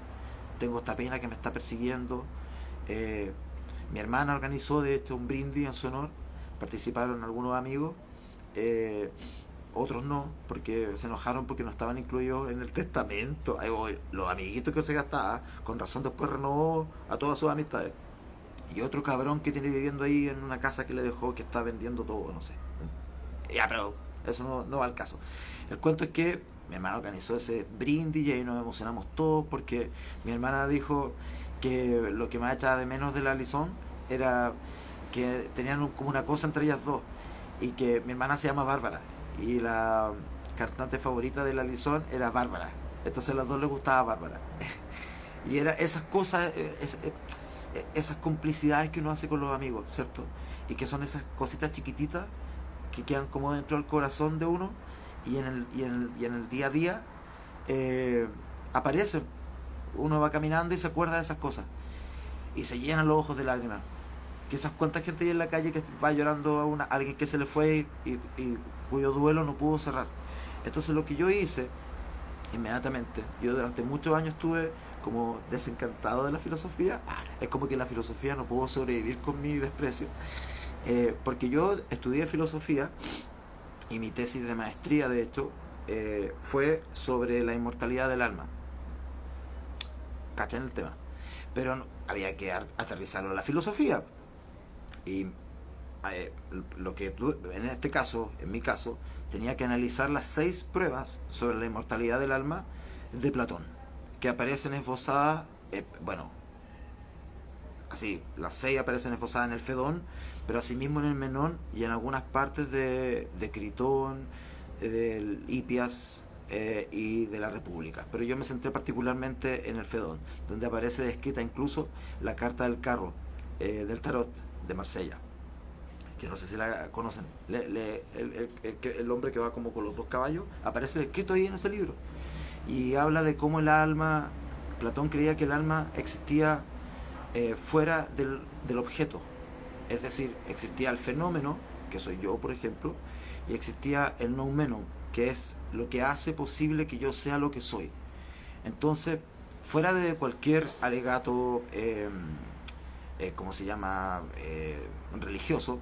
Tengo esta pena que me está persiguiendo. Eh, Mi hermana organizó de hecho un brindis en su honor, participaron algunos amigos, eh, otros no, porque se enojaron porque no estaban incluidos en el testamento. Ahí voy, los amiguitos que se gastaban, con razón después renovó a todas sus amistades. Y otro cabrón que tiene viviendo ahí en una casa que le dejó, que está vendiendo todo, no sé. Ya, pero eso no va al caso. El cuento es que mi hermana organizó ese brindis y ahí nos emocionamos todos porque mi hermana dijo que lo que más echaba de menos de la Lison era que tenían como una cosa entre ellas dos, y que mi hermana se llama Bárbara y la cantante favorita de la Lison era Bárbara, entonces a las dos les gustaba Bárbara. Y era esas cosas, esas complicidades que uno hace con los amigos, ¿cierto? Y que son esas cositas chiquititas que quedan como dentro del corazón de uno, y en el día a día eh, aparecen. Uno va caminando y se acuerda de esas cosas y se llenan los ojos de lágrimas. Quizás cuánta gente hay en la calle que va llorando a alguien que se le fue y cuyo duelo no pudo cerrar. Entonces lo que yo hice inmediatamente, yo durante muchos años estuve como desencantado de la filosofía. Es como que la filosofía no pudo sobrevivir con mi desprecio, porque yo estudié filosofía y mi tesis de maestría, de hecho, fue sobre la inmortalidad del alma. ¿Cachan el tema? Pero había que aterrizarlo a la filosofía. Y lo que en este caso, en mi caso, tenía que analizar las 6 pruebas sobre la inmortalidad del alma de Platón, que aparecen esbozadas, bueno, así, las 6 aparecen esbozadas en el Fedón, pero asimismo en el Menón y en algunas partes de Critón, del Hipias, y de la República. Pero yo me centré particularmente en el Fedón, donde aparece descrita incluso la carta del carro, del tarot de Marsella, que no sé si la conocen. El hombre que va como con los 2 caballos aparece descrito ahí en ese libro, y habla de cómo el alma, Platón creía que el alma existía fuera del objeto, es decir, existía el fenómeno, que soy yo por ejemplo, y existía el noumenon, que es lo que hace posible que yo sea lo que soy. Entonces, fuera de cualquier alegato, ¿cómo se llama?, religioso,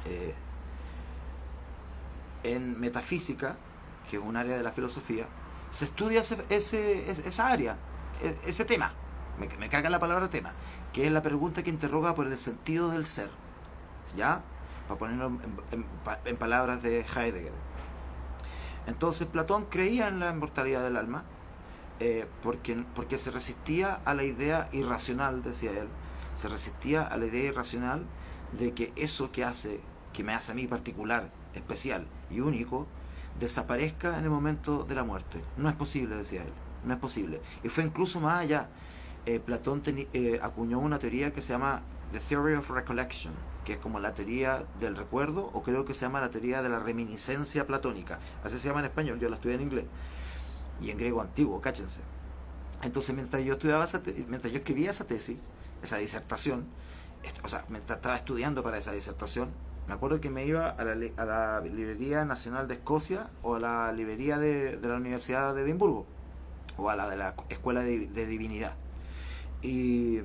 eh, en metafísica, que es un área de la filosofía, se estudia esa área, ese tema. Me caga la palabra tema, que es la pregunta que interroga por el sentido del ser, ¿ya? Para ponerlo en palabras de Heidegger. Entonces Platón creía en la inmortalidad del alma, porque se resistía a la idea irracional, decía él, se resistía a la idea irracional de que eso que me hace a mí particular, especial y único, desaparezca en el momento de la muerte. No es posible, decía él, no es posible. Y fue incluso más allá. Platón acuñó una teoría que se llama The Theory of Recollection, que es como la teoría del recuerdo, o creo que se llama la teoría de la reminiscencia platónica. Así se llama en español, yo la estudié en inglés y en griego antiguo, cáchense. Entonces, mientras yo escribía esa tesis, esa disertación, o sea, mientras estaba estudiando para esa disertación, me acuerdo que me iba a la Librería Nacional de Escocia, o a la librería de la Universidad de Edimburgo, o a la de la Escuela de Divinidad. Y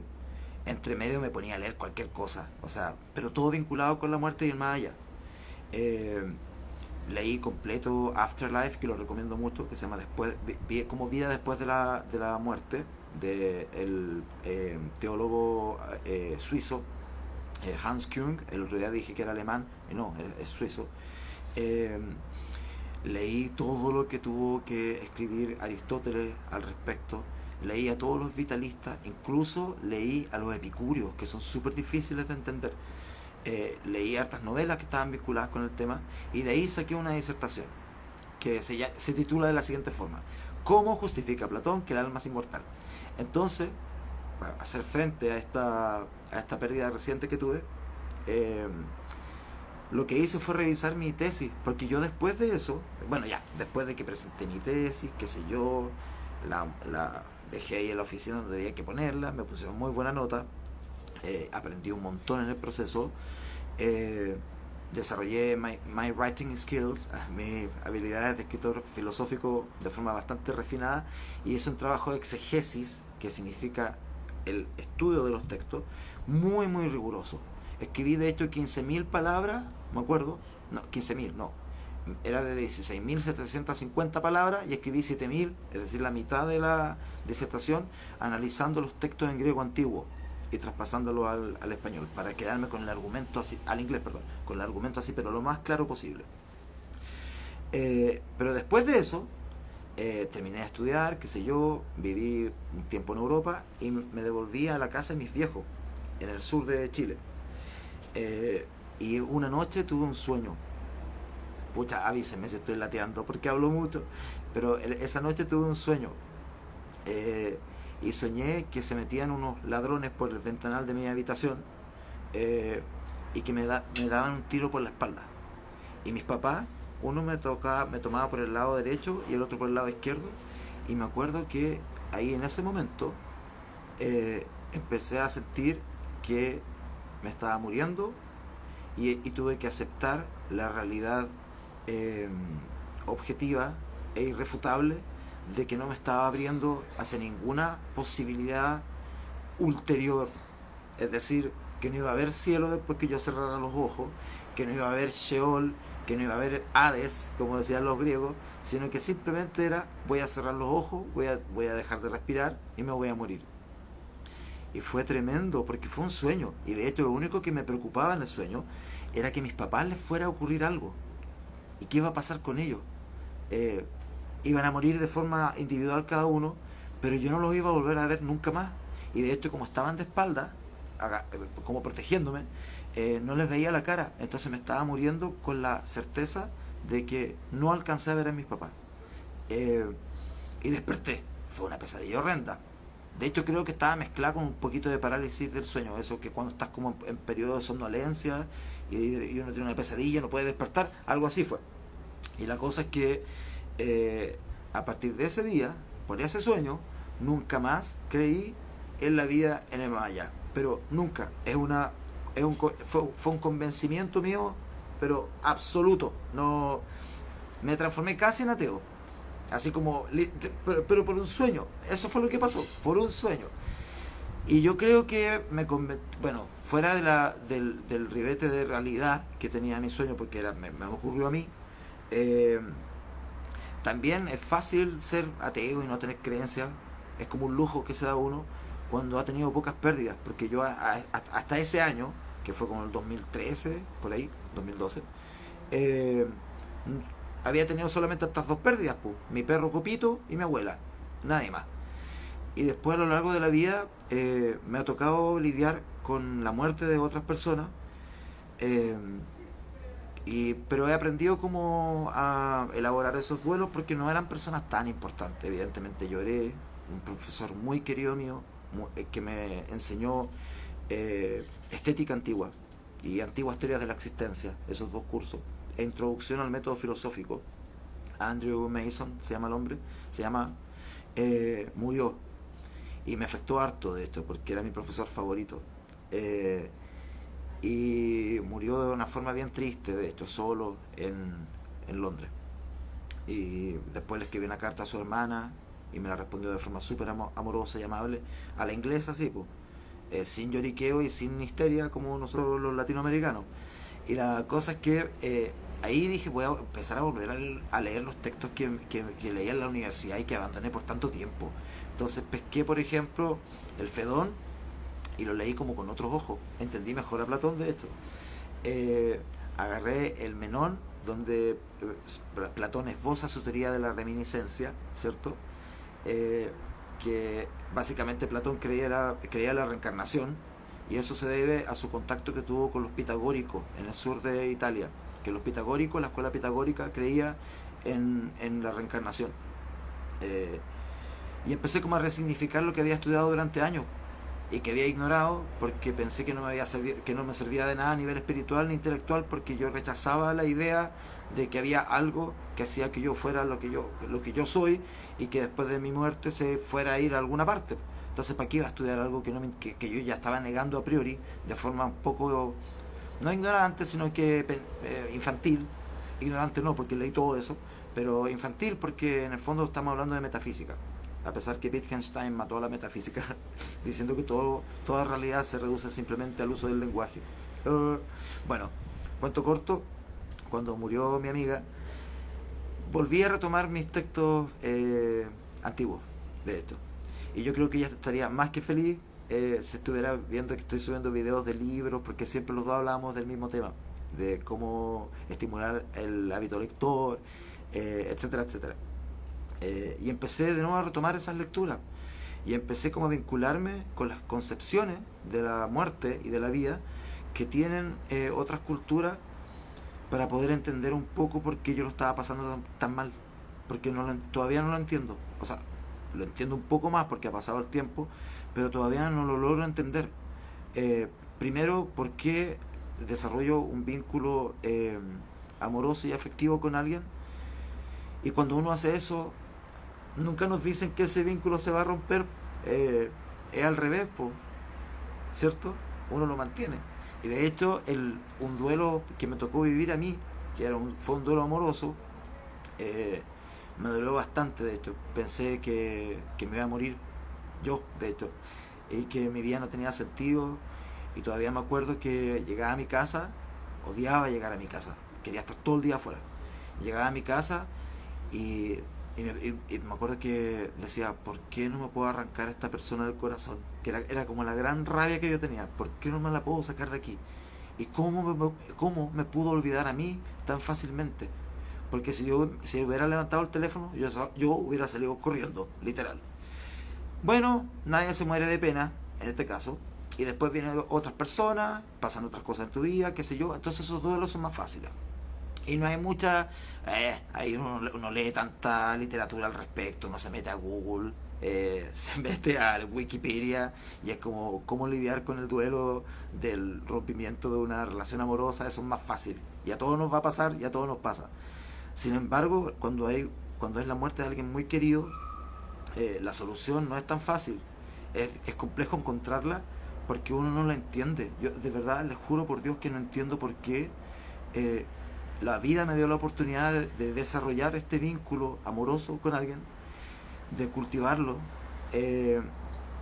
entre medio me ponía a leer cualquier cosa, o sea, pero todo vinculado con la muerte y el más allá. Leí completo Afterlife, que lo recomiendo mucho, que se llama como vida después de la muerte, del teólogo suizo Hans Küng. El otro día dije que era alemán, y no, es suizo. Eh, Leí todo lo que tuvo que escribir Aristóteles al respecto. Leí a todos los vitalistas, incluso leí a los epicúreos, que son súper difíciles de entender. Leí hartas novelas que estaban vinculadas con el tema, y de ahí saqué una disertación que se titula de la siguiente forma: ¿Cómo justifica Platón que el alma es inmortal? Entonces, para hacer frente a esta pérdida reciente que tuve, lo que hice fue revisar mi tesis, porque yo después de eso, bueno, ya, después de que presenté mi tesis, qué sé yo, la dejé ahí en la oficina donde había que ponerla, me pusieron muy buena nota, aprendí un montón en el proceso, desarrollé my writing skills, mis habilidades de escritor filosófico de forma bastante refinada, y hice un trabajo de exegesis, que significa el estudio de los textos, muy muy riguroso. Escribí de hecho 15.000 palabras, me acuerdo, no, 15.000, no, era de 16.750 palabras, y escribí 7.000, es decir, la mitad de la disertación, analizando los textos en griego antiguo y traspasándolo al español, para quedarme con el argumento así, al inglés, perdón, con el argumento así, pero lo más claro posible. Pero después de eso, Terminé de estudiar, qué sé yo, viví un tiempo en Europa y me devolví a la casa de mis viejos, en el sur de Chile. Eh, y una noche tuve un sueño. Pucha, avísenme si estoy lateando porque hablo mucho. Pero esa noche tuve un sueño. eh, y soñé que se metían unos ladrones por el ventanal de mi habitación, eh, y que me daban un tiro por la espalda. Y mis papás, uno me tomaba por el lado derecho y el otro por el lado izquierdo. Y me acuerdo que ahí en ese momento empecé a sentir que me estaba muriendo y tuve que aceptar la realidad eh, objetiva e irrefutable de que no me estaba abriendo hacia ninguna posibilidad ulterior. Es decir, que no iba a haber cielo después que yo cerrara los ojos, que no iba a haber Sheol, que no iba a haber Hades, como decían los griegos, sino que simplemente era voy a cerrar los ojos, voy a dejar de respirar y me voy a morir. Y fue tremendo porque fue un sueño. Y de hecho lo único que me preocupaba en el sueño era que a mis papás les fuera a ocurrir algo. ¿Y qué iba a pasar con ellos? Eh, Iban a morir de forma individual cada uno, pero yo no los iba a volver a ver nunca más. Y de hecho, como estaban de espalda, como protegiéndome, no les veía la cara. Entonces me estaba muriendo con la certeza de que no alcancé a ver a mis papás. Eh, y desperté. Fue una pesadilla horrenda. De hecho, creo que estaba mezclada con un poquito de parálisis del sueño. Eso que cuando estás como en periodo de somnolencia y uno tiene una pesadilla, no puede despertar. Algo así fue. Y la cosa es que a partir de ese día, por ese sueño, nunca más creí en la vida en el más allá. Pero nunca. Fue un convencimiento mío, pero absoluto. No, me transformé casi en ateo. Así como, pero por un sueño. Eso fue lo que pasó, por un sueño. Y yo creo que bueno, fuera del ribete de realidad que tenía mi sueño, porque me ocurrió a mí, eh, también es fácil ser ateo y no tener creencias. Es como un lujo que se da uno cuando ha tenido pocas pérdidas. Porque yo hasta ese año, que fue como el 2013, por ahí, 2012, eh, había tenido solamente estas dos pérdidas, pues, mi perro Copito y mi abuela, nadie más. Y después a lo largo de la vida me ha tocado lidiar con la muerte de otras personas, eh, pero he aprendido cómo a elaborar esos duelos porque no eran personas tan importantes. Evidentemente lloré, un profesor muy querido mío que me enseñó estética antigua y antiguas teorías de la existencia, esos dos cursos, e introducción al método filosófico. Andrew Mason se llama el hombre, se llama, murió y me afectó harto de esto porque era mi profesor favorito. Eh, y murió de una forma bien triste, de hecho, solo en Londres. Y después le escribí una carta a su hermana y me la respondió de forma súper amorosa y amable, a la inglesa, sí, pues, sin lloriqueo y sin histeria como nosotros los latinoamericanos. Y la cosa es que ahí dije, voy a empezar a volver a leer los textos que leía en la universidad y que abandoné por tanto tiempo. Entonces pesqué, por ejemplo, el Fedón y lo leí como con otros ojos. Entendí mejor a Platón, de hecho. Eh, Agarré el Menón, donde Platón esboza su teoría de la reminiscencia, ¿cierto? Eh, que básicamente Platón creía la reencarnación, y eso se debe a su contacto que tuvo con los pitagóricos en el sur de Italia. Que los pitagóricos, la escuela pitagórica, creía en la reencarnación. Eh, y empecé como a resignificar lo que había estudiado durante años y que había ignorado porque pensé que que no me servía de nada a nivel espiritual ni intelectual, porque yo rechazaba la idea de que había algo que hacía que yo fuera lo que yo soy y que después de mi muerte se fuera a ir a alguna parte. Entonces, ¿para qué iba a estudiar algo que yo ya estaba negando a priori de forma un poco, no ignorante, sino que infantil? Ignorante no, porque leí todo eso, pero infantil porque en el fondo estamos hablando de metafísica. A pesar que Wittgenstein mató a la metafísica diciendo que toda realidad se reduce simplemente al uso del lenguaje. Bueno, cuento corto, cuando murió mi amiga, volví a retomar mis textos antiguos, de esto. Y yo creo que ella estaría más que feliz si estuviera viendo que estoy subiendo videos de libros, porque siempre los dos hablábamos del mismo tema, de cómo estimular el hábito lector, etcétera, etcétera. Y empecé de nuevo a retomar esas lecturas. Y empecé como a vincularme con las concepciones de la muerte y de la vida que tienen otras culturas para poder entender un poco por qué yo lo estaba pasando tan mal. Porque todavía no lo entiendo. O sea, lo entiendo un poco más porque ha pasado el tiempo, pero todavía no lo logro entender. Eh, Primero, ¿por qué desarrollo un vínculo amoroso y afectivo con alguien? Y cuando uno hace eso, nunca nos dicen que ese vínculo se va a romper. Es al revés, po, ¿cierto? Uno lo mantiene. Y de hecho, un duelo que me tocó vivir a mí, que fue un duelo amoroso, eh, me dolió bastante, de hecho. Pensé que me iba a morir yo, de hecho, y que mi vida no tenía sentido. Y todavía me acuerdo que llegaba a mi casa, odiaba llegar a mi casa, quería estar todo el día afuera. Llegaba a mi casa y, y me acuerdo que decía, ¿por qué no me puedo arrancar a esta persona del corazón? Que era como la gran rabia que yo tenía, ¿por qué no me la puedo sacar de aquí? ¿Y cómo me pudo olvidar a mí tan fácilmente? Porque si hubiera levantado el teléfono, yo hubiera salido corriendo, literal. Bueno, nadie se muere de pena, en este caso. Y después vienen otras personas, pasan otras cosas en tu vida, qué sé yo. Entonces esos duelos son más fáciles. Y no hay mucha... ahí uno lee tanta literatura al respecto, no se mete a Google, se mete a Wikipedia y es como cómo lidiar con el duelo del rompimiento de una relación amorosa. Eso es más fácil. Y a todos nos va a pasar y a todos nos pasa. Sin embargo, cuando es la muerte de alguien muy querido, la solución no es tan fácil. Es complejo encontrarla porque uno no la entiende. Yo de verdad les juro por Dios que no entiendo por qué eh, la vida me dio la oportunidad de desarrollar este vínculo amoroso con alguien, de cultivarlo, eh,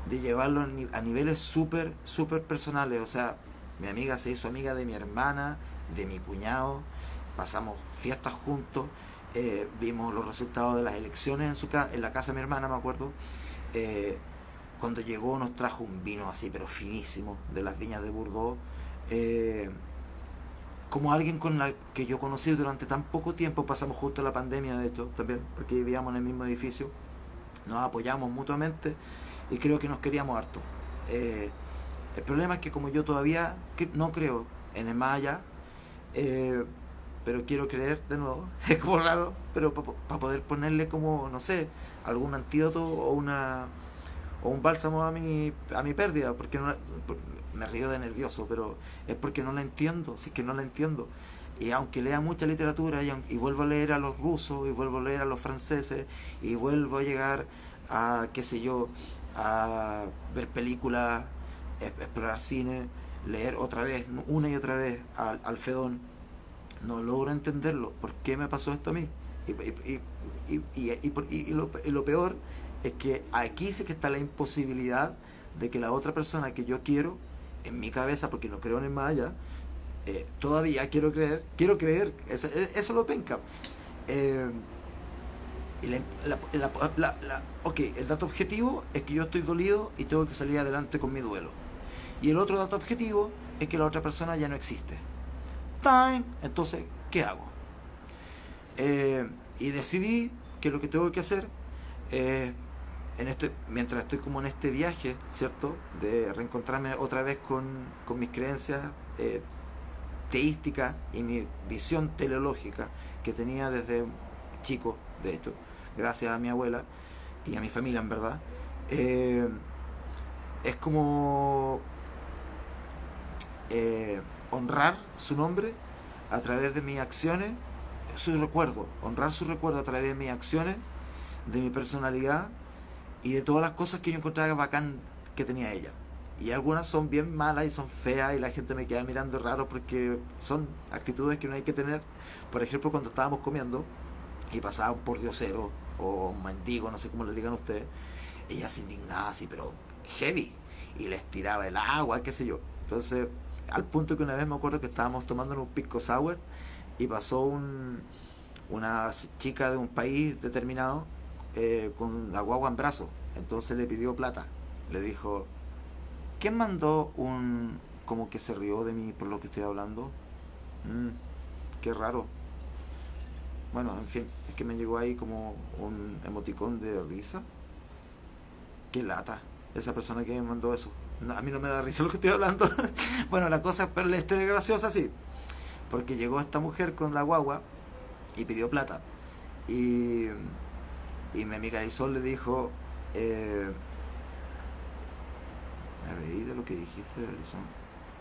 de llevarlo a niveles súper, súper personales. O sea, mi amiga se hizo amiga de mi hermana, de mi cuñado, pasamos fiestas juntos, vimos los resultados de las elecciones en la casa de mi hermana, me acuerdo. Eh, Cuando llegó nos trajo un vino así, pero finísimo, de las viñas de Bordeaux. Eh, como alguien con la que yo conocí durante tan poco tiempo, pasamos justo la pandemia, de hecho, también, porque vivíamos en el mismo edificio, nos apoyamos mutuamente y creo que nos queríamos harto. Eh, el problema es que como yo todavía no creo en el más allá, eh, pero quiero creer de nuevo, es como raro, pero para poder ponerle como, no sé, algún antídoto o un bálsamo a mi pérdida, porque me río de nervioso, pero es porque no la entiendo, si es que no la entiendo. Y aunque lea mucha literatura y vuelvo a leer a los rusos, y vuelvo a leer a los franceses, y vuelvo a llegar a, qué sé yo, a ver películas, explorar cine, leer otra vez, una y otra vez al Fedón, no logro entenderlo. ¿Por qué me pasó esto a mí? Y lo peor es que aquí sí que está la imposibilidad de que la otra persona que yo quiero, en mi cabeza, porque no creo en el más allá, todavía quiero creer, eso lo penca. Eh, y ok, el dato objetivo es que yo estoy dolido y tengo que salir adelante con mi duelo. Y el otro dato objetivo es que la otra persona ya no existe. Time. Entonces, ¿qué hago? Y decidí que lo que tengo que hacer mientras estoy como en este viaje, ¿cierto? De reencontrarme otra vez con mis creencias teísticas y mi visión teleológica que tenía desde chico, de hecho, gracias a mi abuela y a mi familia, en verdad. eh, es como honrar su nombre a través de mis acciones, honrar su recuerdo a través de mis acciones, de mi personalidad y de todas las cosas que yo encontraba bacán que tenía ella. Y algunas son bien malas y son feas y la gente me queda mirando raro porque son actitudes que no hay que tener. Por ejemplo, cuando estábamos comiendo y pasaba un pordiosero o un mendigo, no sé cómo le digan ustedes, ella se indignaba así, pero heavy, y les tiraba el agua, qué sé yo. Entonces, al punto que una vez me acuerdo que estábamos tomando un pisco sour y pasó una chica de un país determinado con la guagua en brazos. Entonces le pidió plata. Le dijo, ¿quién mandó un... como que se rió de mí por lo que estoy hablando? Qué raro. Bueno, en fin, es que me llegó ahí como un emoticón de risa. Qué lata, esa persona que me mandó eso. No, a mí no me da risa lo que estoy hablando. Bueno, la cosa, pero la historia es graciosa, sí. Porque llegó esta mujer con la guagua y pidió plata. Y, y mi amiga Isol le dijo, eh, me reí de lo que dijiste, Alison.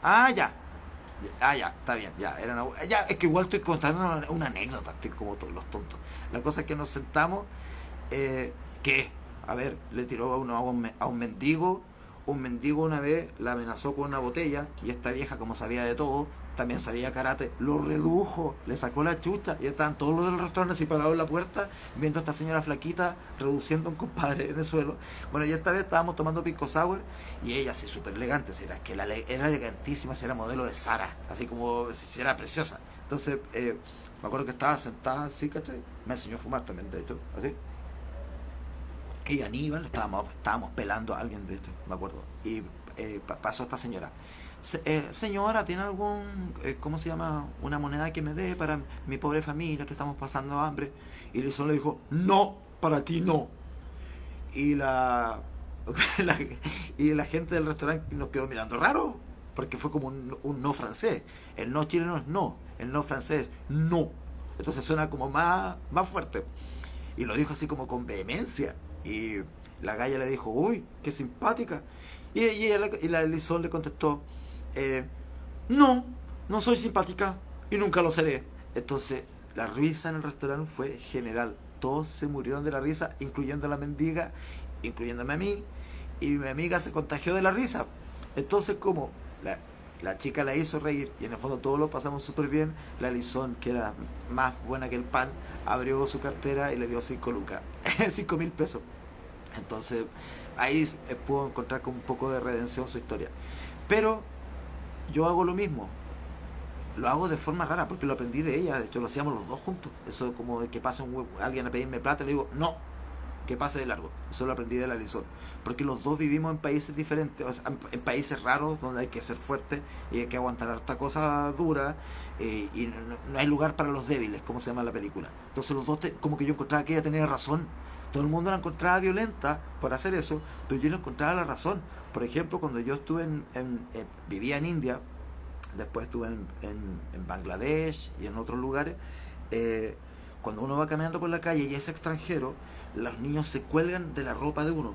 Ah, ya. Ah, ya, está bien, ya. Ya, es que igual estoy contando una anécdota, estoy como todos los tontos. La cosa es que nos sentamos, que, a ver, le tiró a un mendigo. Un mendigo una vez la amenazó con una botella y esta vieja, como sabía de todo, también sabía karate, lo redujo, le sacó la chucha y estaban todos los del restaurante así parados en la puerta viendo a esta señora flaquita reduciendo a un compadre en el suelo. Bueno, y esta vez estábamos tomando pisco sour y ella así súper elegante, si era, que era elegantísima, si era modelo de Sara, así como si era preciosa. Entonces, me acuerdo que estaba sentada así, ¿cachai? Me enseñó a fumar también, de hecho, así. Y Aníbal, estábamos pelando a alguien de esto, me acuerdo. Y pasó esta señora. Señora, ¿tiene algún, cómo se llama, una moneda que me dé para mi pobre familia que estamos pasando hambre? Y Lizón le dijo, no, para ti no. Y la, y la gente del restaurante nos quedó mirando raro, porque fue como un no francés. El no chileno es no, el no francés es no. Entonces suena como más fuerte. Y lo dijo así como con vehemencia. Y la galla le dijo, uy, qué simpática. Y la Elizón le contestó, no, no soy simpática y nunca lo seré. Entonces, la risa en el restaurante fue general. Todos se murieron de la risa, incluyendo a la mendiga, incluyéndome a mí. Y mi amiga se contagió de la risa. Entonces, como la chica la hizo reír y en el fondo todos lo pasamos súper bien, la Lizón, que era más buena que el pan, abrió su cartera y le dio 5 lucas, 5.000 pesos. Entonces ahí puedo encontrar con un poco de redención su historia. Pero yo hago lo mismo, lo hago de forma rara porque lo aprendí de ella, de hecho lo hacíamos los dos juntos. Eso como de que pasa alguien a pedirme plata y le digo, no, que pase de largo. Eso lo aprendí de la Lizón. Porque los dos vivimos en países diferentes, o sea, en países raros donde hay que ser fuerte y hay que aguantar harta cosa dura, y no hay lugar para los débiles, como se llama en la película. Entonces los dos, como que yo encontraba que ella tenía razón. Todo el mundo la encontraba violenta por hacer eso, pero yo no encontraba la razón. Por ejemplo, cuando yo estuve vivía en India, después estuve en Bangladesh y en otros lugares, cuando uno va caminando por la calle y es extranjero, los niños se cuelgan de la ropa de uno.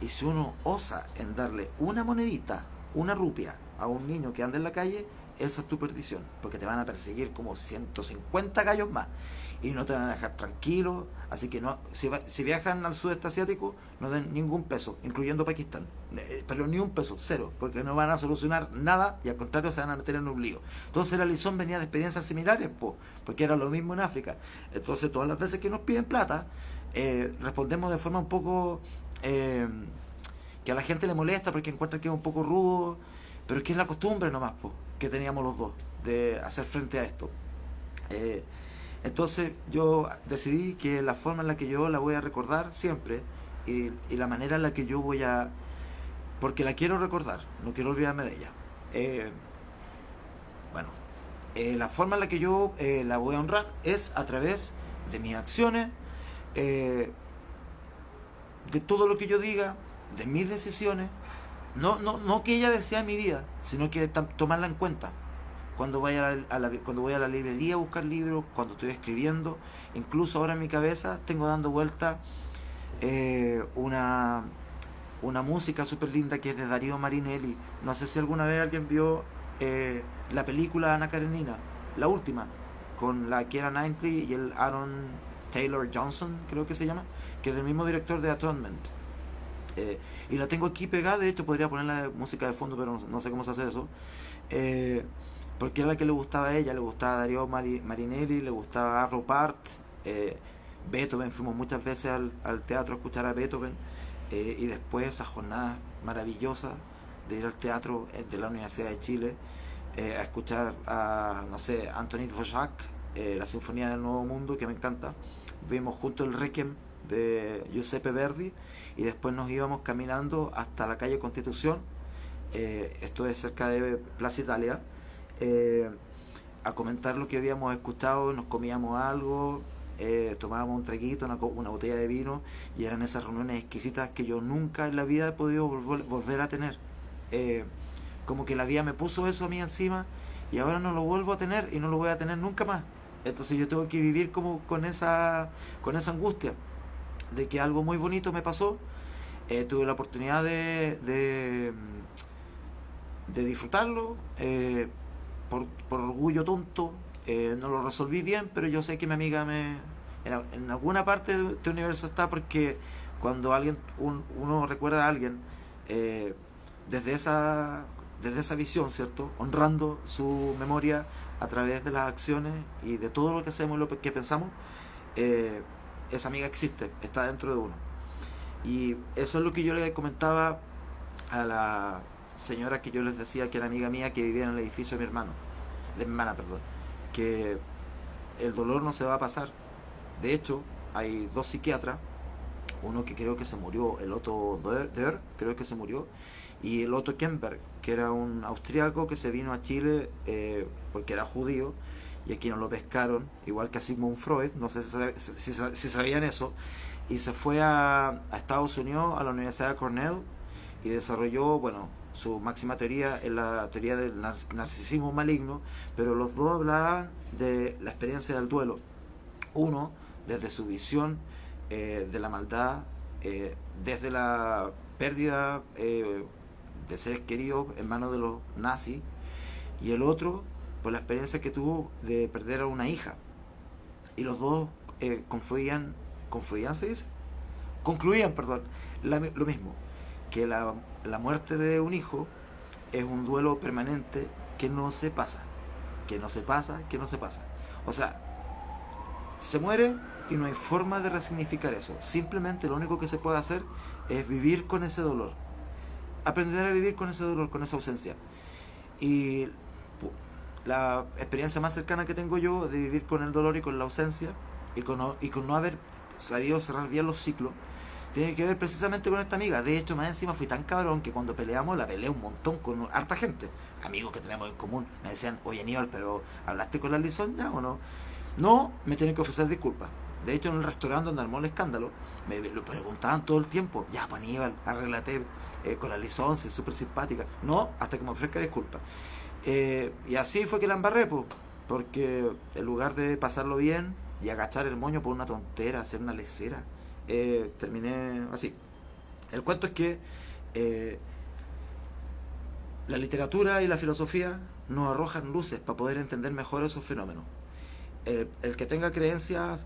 Y si uno osa en darle una monedita, una rupia, a un niño que anda en la calle, esa es tu perdición, porque te van a perseguir como 150 gallos más y no te van a dejar tranquilo. Así que no, si viajan al sudeste asiático, no den ningún peso, incluyendo Pakistán, pero ni un peso, cero, porque no van a solucionar nada y al contrario se van a meter en un lío. Entonces la Lizón venía de experiencias similares, porque era lo mismo en África. Entonces todas las veces que nos piden plata, respondemos de forma un poco, que a la gente le molesta porque encuentra que es un poco rudo, pero es que es la costumbre nomás, que teníamos los dos de hacer frente a esto. Eh, entonces yo decidí que la forma en la que yo la voy a recordar siempre, y la manera en la que yo voy a... porque la quiero recordar, no quiero olvidarme de ella. Eh, bueno, la forma en la que yo la voy a honrar es a través de mis acciones, eh, de todo lo que yo diga, de mis decisiones. No que ella desea mi vida, sino que tomarla en cuenta. Cuando cuando voy a la librería a buscar libros, cuando estoy escribiendo, incluso ahora en mi cabeza tengo dando vuelta, una música súper linda que es de Darío Marinelli. No sé si alguna vez alguien vio la película Ana Karenina, la última, con la Keira Knightley y el Aaron Taylor Johnson, creo que se llama, que es del mismo director de Atonement. Y la tengo aquí pegada, de hecho podría ponerla de música de fondo, pero no sé cómo se hace eso. Eh, Porque era la que le gustaba a ella, le gustaba a Darío Marinelli, le gustaba a Arlo Part, Beethoven. Fuimos muchas veces al teatro a escuchar a Beethoven, y después esas jornadas maravillosas de ir al teatro de la Universidad de Chile, a escuchar a, no sé, Antonín Dvořák, la Sinfonía del Nuevo Mundo, que me encanta. Vimos junto el Requiem de Giuseppe Verdi y después nos íbamos caminando hasta la calle Constitución, esto es cerca de Plaza Italia, eh, a comentar lo que habíamos escuchado, nos comíamos algo, tomábamos un traguito, una botella de vino, y eran esas reuniones exquisitas que yo nunca en la vida he podido volver a tener. Eh, Como que la vida me puso eso a mí encima y ahora no lo vuelvo a tener y no lo voy a tener nunca más. Entonces yo tengo que vivir como con esa angustia de que algo muy bonito me pasó. Tuve la oportunidad de disfrutarlo, por orgullo tonto, no lo resolví bien, pero yo sé que mi amiga en alguna parte de este universo está, porque cuando uno recuerda a alguien, eh, desde esa visión, ¿cierto? Honrando su memoria a través de las acciones y de todo lo que hacemos y lo que pensamos, eh, esa amiga existe, está dentro de uno. Y eso es lo que yo le comentaba a la señora que yo les decía que era amiga mía, que vivía en el edificio de mi hermana, perdón, que el dolor no se va a pasar. De hecho, hay dos psiquiatras, uno que creo que se murió, el Otto Der, creo que se murió, y el Otto Kemper, que era un austriaco que se vino a Chile porque era judío, y aquí no lo pescaron, igual que a Sigmund Freud, no sé si sabían eso, y se fue a Estados Unidos, a la Universidad de Cornell, y desarrolló, bueno, su máxima teoría es la teoría del narcisismo maligno, pero los dos hablaban de la experiencia del duelo. Uno, desde su visión de la maldad, desde la pérdida de seres queridos en manos de los nazis, y el otro, por la experiencia que tuvo de perder a una hija. Y los dos confluían, se dice, concluían, perdón, lo mismo, que la muerte de un hijo es un duelo permanente que no se pasa, que no se pasa, que no se pasa. O sea, se muere y no hay forma de resignificar eso. Simplemente lo único que se puede hacer es vivir con ese dolor. Aprender a vivir con ese dolor, con esa ausencia. Y la experiencia más cercana que tengo yo de vivir con el dolor y con la ausencia y con no haber sabido cerrar bien los ciclos tiene que ver precisamente con esta amiga. De hecho, más encima fui tan cabrón que cuando peleamos la peleé un montón con harta gente, amigos que tenemos en común. Me decían, oye Aníbal, pero ¿hablaste con la Lizón ya o no? No, me tienen que ofrecer disculpas. De hecho, en el restaurante donde armó el escándalo, me lo preguntaban todo el tiempo. Ya, pues Aníbal, arréglate con la Lizón, es súper simpática. No, hasta que me ofrezca disculpas. Y así fue que la embarré, pues, porque en lugar de pasarlo bien y agachar el moño por una tontera, hacer una lecera, terminé así. El cuento es que la literatura y la filosofía nos arrojan luces para poder entender mejor esos fenómenos. El que tenga creencias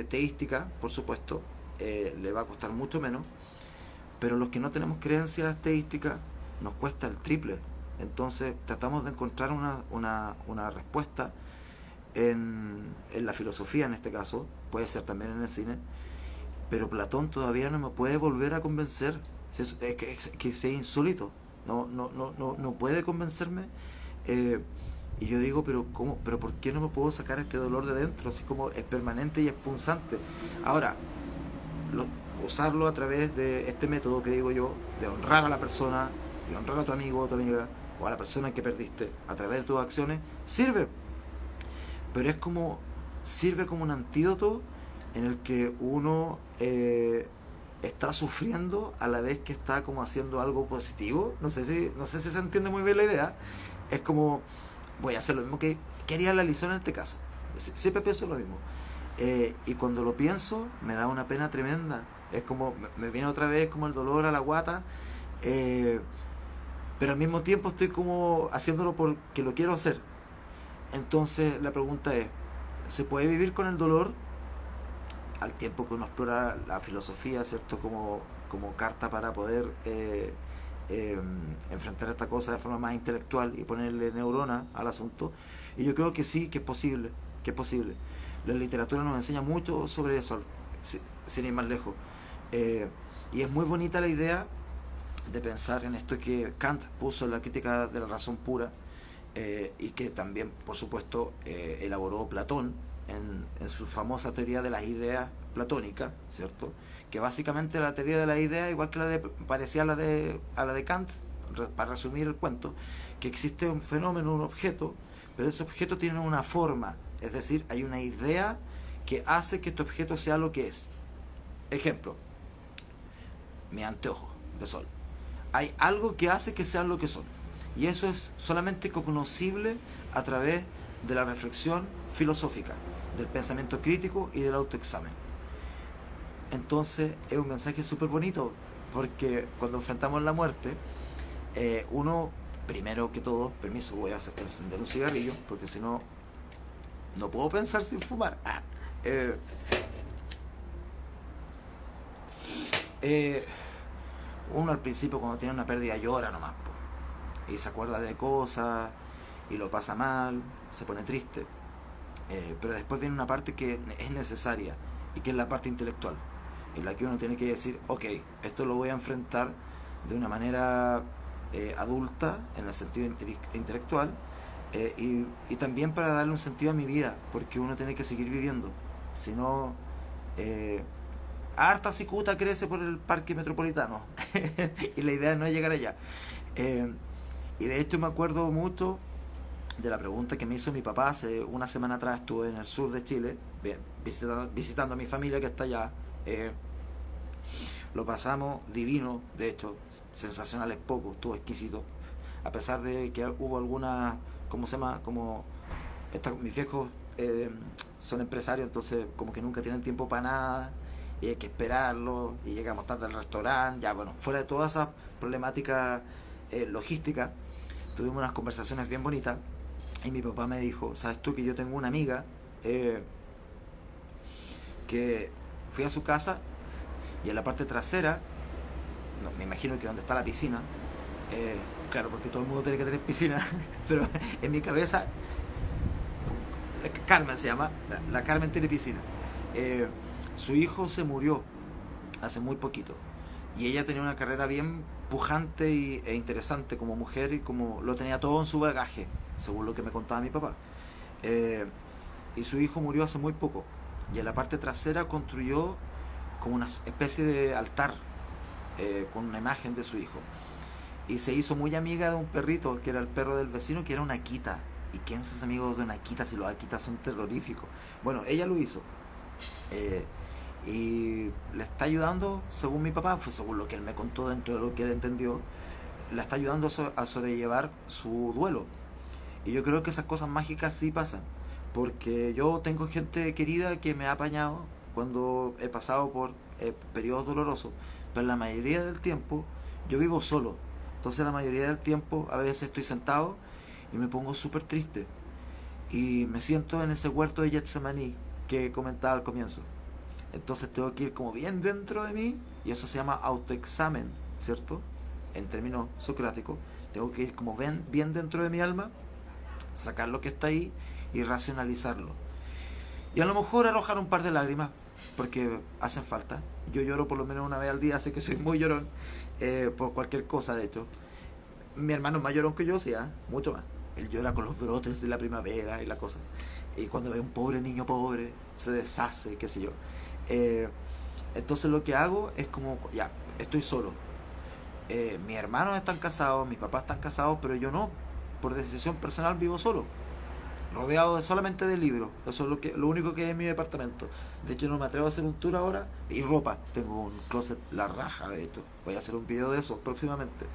teísticas, por supuesto, le va a costar mucho menos, pero los que no tenemos creencias teísticas nos cuesta el triple. Entonces tratamos de encontrar una respuesta en la filosofía, en este caso, puede ser también en el cine, pero Platón todavía no me puede volver a convencer. Es que es insólito, no puede convencerme. Y yo digo, pero ¿cómo? ¿Pero por qué no me puedo sacar este dolor de dentro? Así como es permanente y es punzante. Ahora, usarlo a través de este método que digo yo, de honrar a la persona y honrar a tu amigo o tu amiga, o a la persona que perdiste, a través de tus acciones, sirve. Pero sirve como un antídoto en el que uno está sufriendo a la vez que está como haciendo algo positivo. No sé si se entiende muy bien la idea. Es como, voy a hacer lo mismo que haría la Lizón en este caso. Siempre pienso lo mismo. Y cuando lo pienso, me da una pena tremenda. Es como, me viene otra vez como el dolor a la guata. Pero al mismo tiempo estoy como haciéndolo porque lo quiero hacer. Entonces la pregunta es, ¿se puede vivir con el dolor? Al tiempo que uno explora la filosofía, ¿cierto? Como carta para poder enfrentar esta cosa de forma más intelectual y ponerle neurona al asunto. Y yo creo que sí, que es posible, que es posible. La literatura nos enseña mucho sobre eso, sin ir más lejos. Y es muy bonita la idea de pensar en esto que Kant puso en la crítica de la razón pura, y que también, por supuesto, elaboró Platón en su famosa teoría de las ideas platónicas, ¿cierto? Que básicamente la teoría de las ideas, igual que parecía a la de Kant, para resumir el cuento, que existe un fenómeno, un objeto, pero ese objeto tiene una forma, es decir, hay una idea que hace que este objeto sea lo que es. Ejemplo, mis anteojos de sol. Hay algo que hace que sean lo que son. Y eso es solamente cognoscible a través de la reflexión filosófica, del pensamiento crítico y del autoexamen. Entonces es un mensaje súper bonito, porque cuando enfrentamos la muerte, uno, primero que todo, permiso, voy a encender un cigarrillo, porque si no, no puedo pensar sin fumar. Uno al principio cuando tiene una pérdida llora nomás, po, y se acuerda de cosas, y lo pasa mal, se pone triste. Pero después viene una parte que es necesaria, y que es la parte intelectual, en la que uno tiene que decir, ok, esto lo voy a enfrentar de una manera adulta, en el sentido intelectual, y también para darle un sentido a mi vida, porque uno tiene que seguir viviendo. Si no, harta cicuta crece por el parque metropolitano, y la idea no es llegar allá. Y de hecho me acuerdo mucho de la pregunta que me hizo mi papá hace una semana atrás. Estuve en el sur de Chile, bien, visitando a mi familia que está allá. Lo pasamos divino, de hecho, sensacionales poco, estuvo exquisito. A pesar de que hubo algunas, ¿cómo se llama? Como mis viejos son empresarios, entonces como que nunca tienen tiempo para nada, y hay que esperarlo, y llegamos tarde al restaurante, ya bueno, fuera de todas esas problemáticas logísticas, tuvimos unas conversaciones bien bonitas, y mi papá me dijo, ¿sabes tú que yo tengo una amiga que fui a su casa, y en la parte trasera, no, me imagino que donde está la piscina, claro, porque todo el mundo tiene que tener piscina, pero en mi cabeza, Carmen se llama, la Carmen tiene piscina. Su hijo se murió hace muy poquito, y ella tenía una carrera bien pujante e interesante como mujer, y como lo tenía todo en su bagaje, según lo que me contaba mi papá. Y su hijo murió hace muy poco, y en la parte trasera construyó como una especie de altar con una imagen de su hijo, y se hizo muy amiga de un perrito que era el perro del vecino, que era una Akita. ¿Y quién son amigos de una Akita si los Akitas son terroríficos? Bueno, ella lo hizo, y le está ayudando, según mi papá, fue según lo que él me contó, dentro de lo que él entendió, la está ayudando a sobrellevar su duelo. Y yo creo que esas cosas mágicas sí pasan, porque yo tengo gente querida que me ha apañado cuando he pasado por periodos dolorosos, pero la mayoría del tiempo yo vivo solo. Entonces la mayoría del tiempo a veces estoy sentado y me pongo súper triste, y me siento en ese huerto de Getsemaní que comentaba al comienzo. Entonces tengo que ir como bien dentro de mí, y eso se llama autoexamen, ¿cierto? En términos socráticos, tengo que ir como bien dentro de mi alma, sacar lo que está ahí y racionalizarlo. Y a lo mejor arrojar un par de lágrimas, porque hacen falta. Yo lloro por lo menos una vez al día, así que soy muy llorón por cualquier cosa, de hecho. Mi hermano es más llorón que yo, sí, mucho más. Él llora con los brotes de la primavera y la cosa. Y cuando ve un pobre niño pobre, se deshace, qué sé yo. Entonces lo que hago es como, ya, estoy solo. Mis hermanos están casados, mis papás están casados, pero yo no. Por decisión personal vivo solo, rodeado solamente de libros. Eso es lo único que hay en mi departamento. De hecho no me atrevo a hacer un tour ahora. Y ropa, tengo un closet la raja, de hecho. Voy a hacer un video de eso próximamente.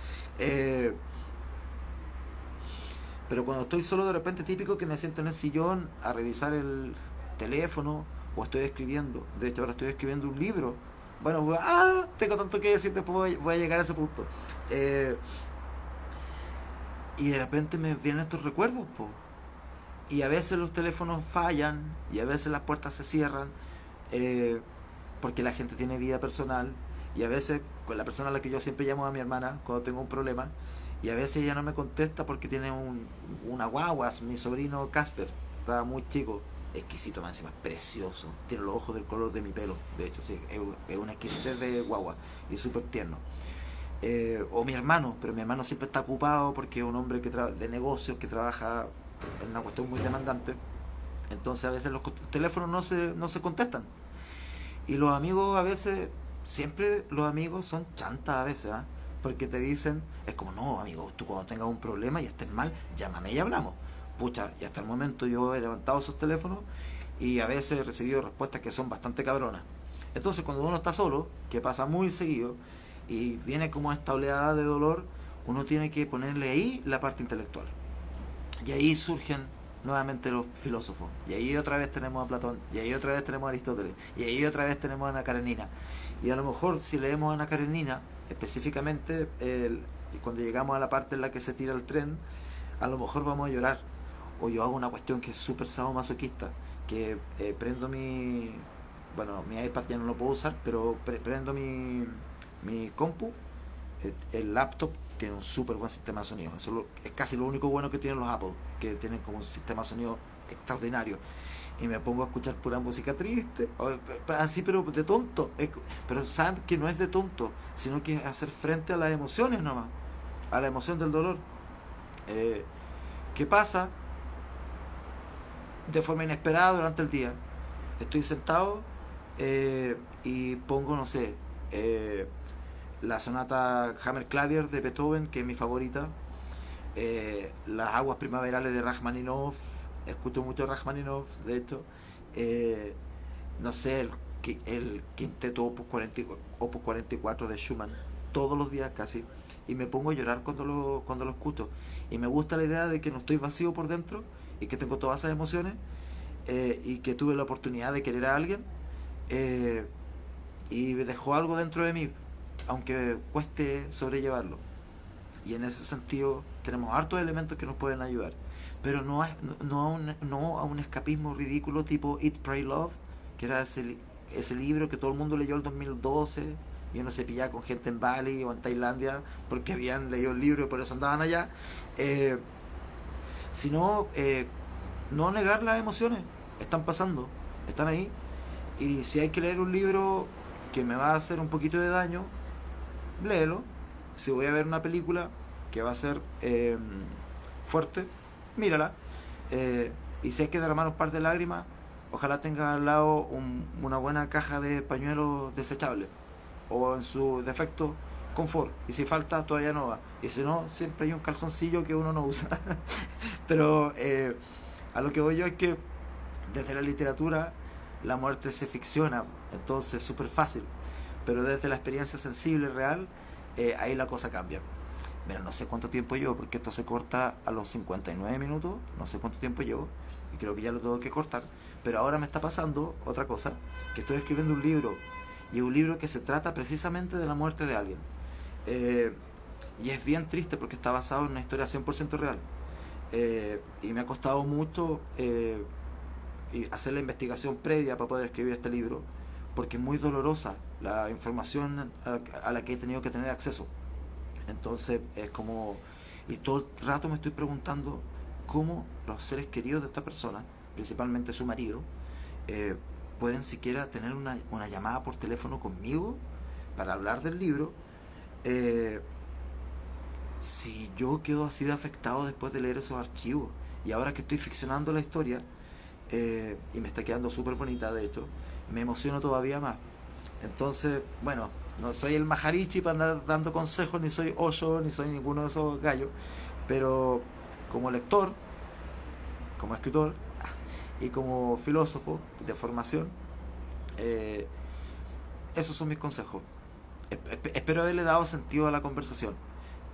Pero cuando estoy solo, de repente típico que me siento en el sillón a revisar el teléfono, o estoy escribiendo. De hecho ahora estoy escribiendo un libro. Bueno, tengo tanto que decir, después voy a llegar a ese punto. Y de repente me vienen estos recuerdos, po. Y a veces los teléfonos fallan, y a veces las puertas se cierran, porque la gente tiene vida personal, y a veces con la persona a la que yo siempre llamo, a mi hermana cuando tengo un problema, y a veces ella no me contesta porque tiene una guagua. Mi sobrino Casper estaba muy chico, exquisito, más encima, precioso, tiene los ojos del color de mi pelo, de hecho, sí, es una exquisitez de guagua, y súper tierno. O mi hermano, pero mi hermano siempre está ocupado porque es un hombre de negocios, que trabaja en una cuestión muy demandante. Entonces a veces los teléfonos no se contestan. Y los amigos a veces, siempre los amigos son chantas a veces, ¿eh? Porque te dicen, es como, no amigo, tú cuando tengas un problema y estés mal, llámame y hablamos. Pucha, y hasta el momento yo he levantado esos teléfonos y a veces he recibido respuestas que son bastante cabronas. Entonces cuando uno está solo, que pasa muy seguido, y viene como esta oleada de dolor, uno tiene que ponerle ahí la parte intelectual. Y ahí surgen nuevamente los filósofos. Y ahí otra vez tenemos a Platón. Y ahí otra vez tenemos a Aristóteles. Y ahí otra vez tenemos a Ana Karenina. Y a lo mejor si leemos a Ana Karenina, específicamente cuando llegamos a la parte en la que se tira el tren, a lo mejor vamos a llorar. O yo hago una cuestión que es súper sadomasoquista, que prendo mi... Bueno, mi iPad ya no lo puedo usar, pero prendo mi compu, el laptop tiene un súper buen sistema de sonido. Eso es casi lo único bueno que tienen los Apple, que tienen como un sistema de sonido extraordinario. Y me pongo a escuchar pura música triste, así pero de tonto. Pero saben que no es de tonto, sino que es hacer frente a las emociones nomás, a la emoción del dolor. ¿Qué pasa? De forma inesperada durante el día. Estoy sentado y pongo, no sé, la sonata Hammerklavier de Beethoven, que es mi favorita, las aguas primaverales de Rachmaninoff, escucho mucho Rachmaninoff, de hecho, no sé, el quinteto Opus 44 de Schumann, todos los días casi, y me pongo a llorar cuando lo escucho. Y me gusta la idea de que no estoy vacío por dentro y que tengo todas esas emociones, y que tuve la oportunidad de querer a alguien, y dejó algo dentro de mí, aunque cueste sobrellevarlo. Y en ese sentido tenemos hartos elementos que nos pueden ayudar, pero no a un escapismo ridículo tipo Eat, Pray, Love, que era ese libro que todo el mundo leyó en el 2012 y uno se pillaba con gente en Bali o en Tailandia porque habían leído el libro y por eso andaban allá, sino no negar las emociones, están pasando, están ahí, y si hay que leer un libro que me va a hacer un poquito de daño, léelo. Si voy a ver una película que va a ser fuerte, mírala. Y si hay que derramar un par de lágrimas, ojalá tenga al lado una buena caja de pañuelos desechables, o en su defecto confort, y si falta todavía no va, y si no siempre hay un calzoncillo que uno no usa. Pero a lo que voy yo es que desde la literatura la muerte se ficciona, entonces es súper fácil, pero desde la experiencia sensible real, ahí la cosa cambia. Mira, no sé cuánto tiempo llevo, porque esto se corta a los 59 minutos, no sé cuánto tiempo llevo, y creo que ya lo tengo que cortar, pero ahora me está pasando otra cosa, que estoy escribiendo un libro, y es un libro que se trata precisamente de la muerte de alguien. Y es bien triste porque está basado en una historia 100% real. Y me ha costado mucho hacer la investigación previa para poder escribir este libro, porque es muy dolorosa la información a la que he tenido que tener acceso. Entonces es como... Y todo el rato me estoy preguntando cómo los seres queridos de esta persona, principalmente su marido, pueden siquiera tener una llamada por teléfono conmigo para hablar del libro, si yo quedo así de afectado después de leer esos archivos. Y ahora que estoy ficcionando la historia, y me está quedando súper bonita de hecho, me emociono todavía más. Entonces, bueno, no soy el Maharishi para andar dando consejos, ni soy Osho, ni soy ninguno de esos gallos, pero como lector, como escritor y como filósofo de formación, esos son mis consejos. Espero haberle dado sentido a la conversación.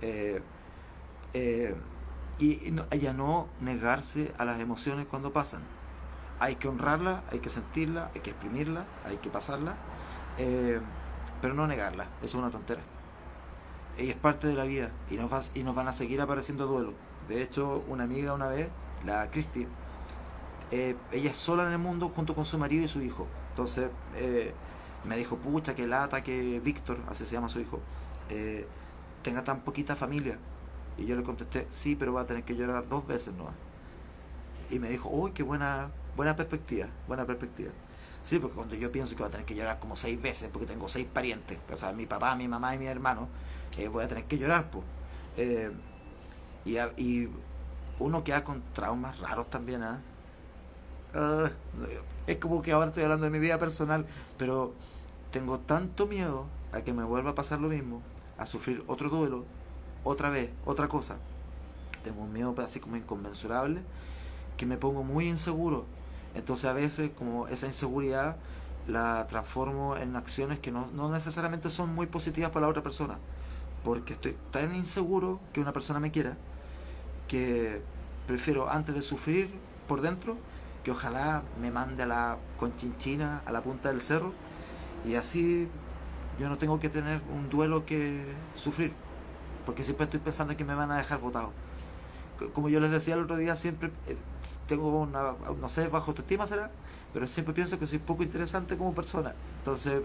Eh, eh, y a no negarse a las emociones cuando pasan. Hay que honrarlas, hay que sentirlas, hay que exprimirlas, hay que pasarlas, pero no negarlas. Eso es una tontera. Y es parte de la vida, y nos van a seguir apareciendo duelos. De hecho, una amiga una vez, la Cristi, ella es sola en el mundo junto con su marido y su hijo. Entonces me dijo, pucha, que lata que Víctor, así se llama su hijo, tenga tan poquita familia. Y yo le contesté, sí, pero va a tener que llorar 2 veces nomás. Y me dijo, uy, qué buena perspectiva, buena perspectiva. Sí, porque cuando yo pienso que voy a tener que llorar como 6 veces, porque tengo 6 parientes, o sea, mi papá, mi mamá y mi hermano, voy a tener que llorar, pues. Y uno queda con traumas raros también, ¿eh? Es como que ahora estoy hablando de mi vida personal, pero tengo tanto miedo a que me vuelva a pasar lo mismo, a sufrir otro duelo, otra vez, otra cosa. Tengo un miedo así como inconmensurable, que me pongo muy inseguro. Entonces a veces como esa inseguridad la transformo en acciones que no necesariamente son muy positivas para la otra persona, porque estoy tan inseguro que una persona me quiera, que prefiero antes de sufrir por dentro, que ojalá me mande a la conchinchina, a la punta del cerro, y así yo no tengo que tener un duelo que sufrir, porque siempre estoy pensando que me van a dejar botado. Como yo les decía el otro día, siempre tengo una, no sé, bajo autoestima será, pero siempre pienso que soy poco interesante como persona. Entonces,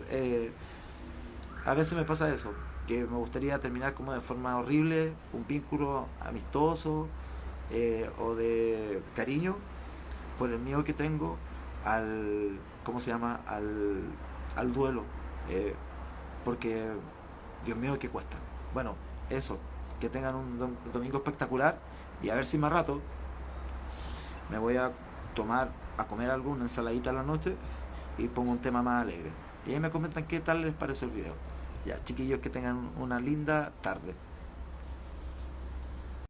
a veces me pasa eso, que me gustaría terminar como de forma horrible un vínculo amistoso, o de cariño por el miedo que tengo al, ¿cómo se llama? Al duelo, eh, porque Dios mío que cuesta. Bueno, eso, que tengan un domingo espectacular, y a ver si más rato me voy a tomar, a comer algo, una ensaladita a la noche, y pongo un tema más alegre. Y ahí me comentan qué tal les parece el video. Ya, chiquillos, que tengan una linda tarde.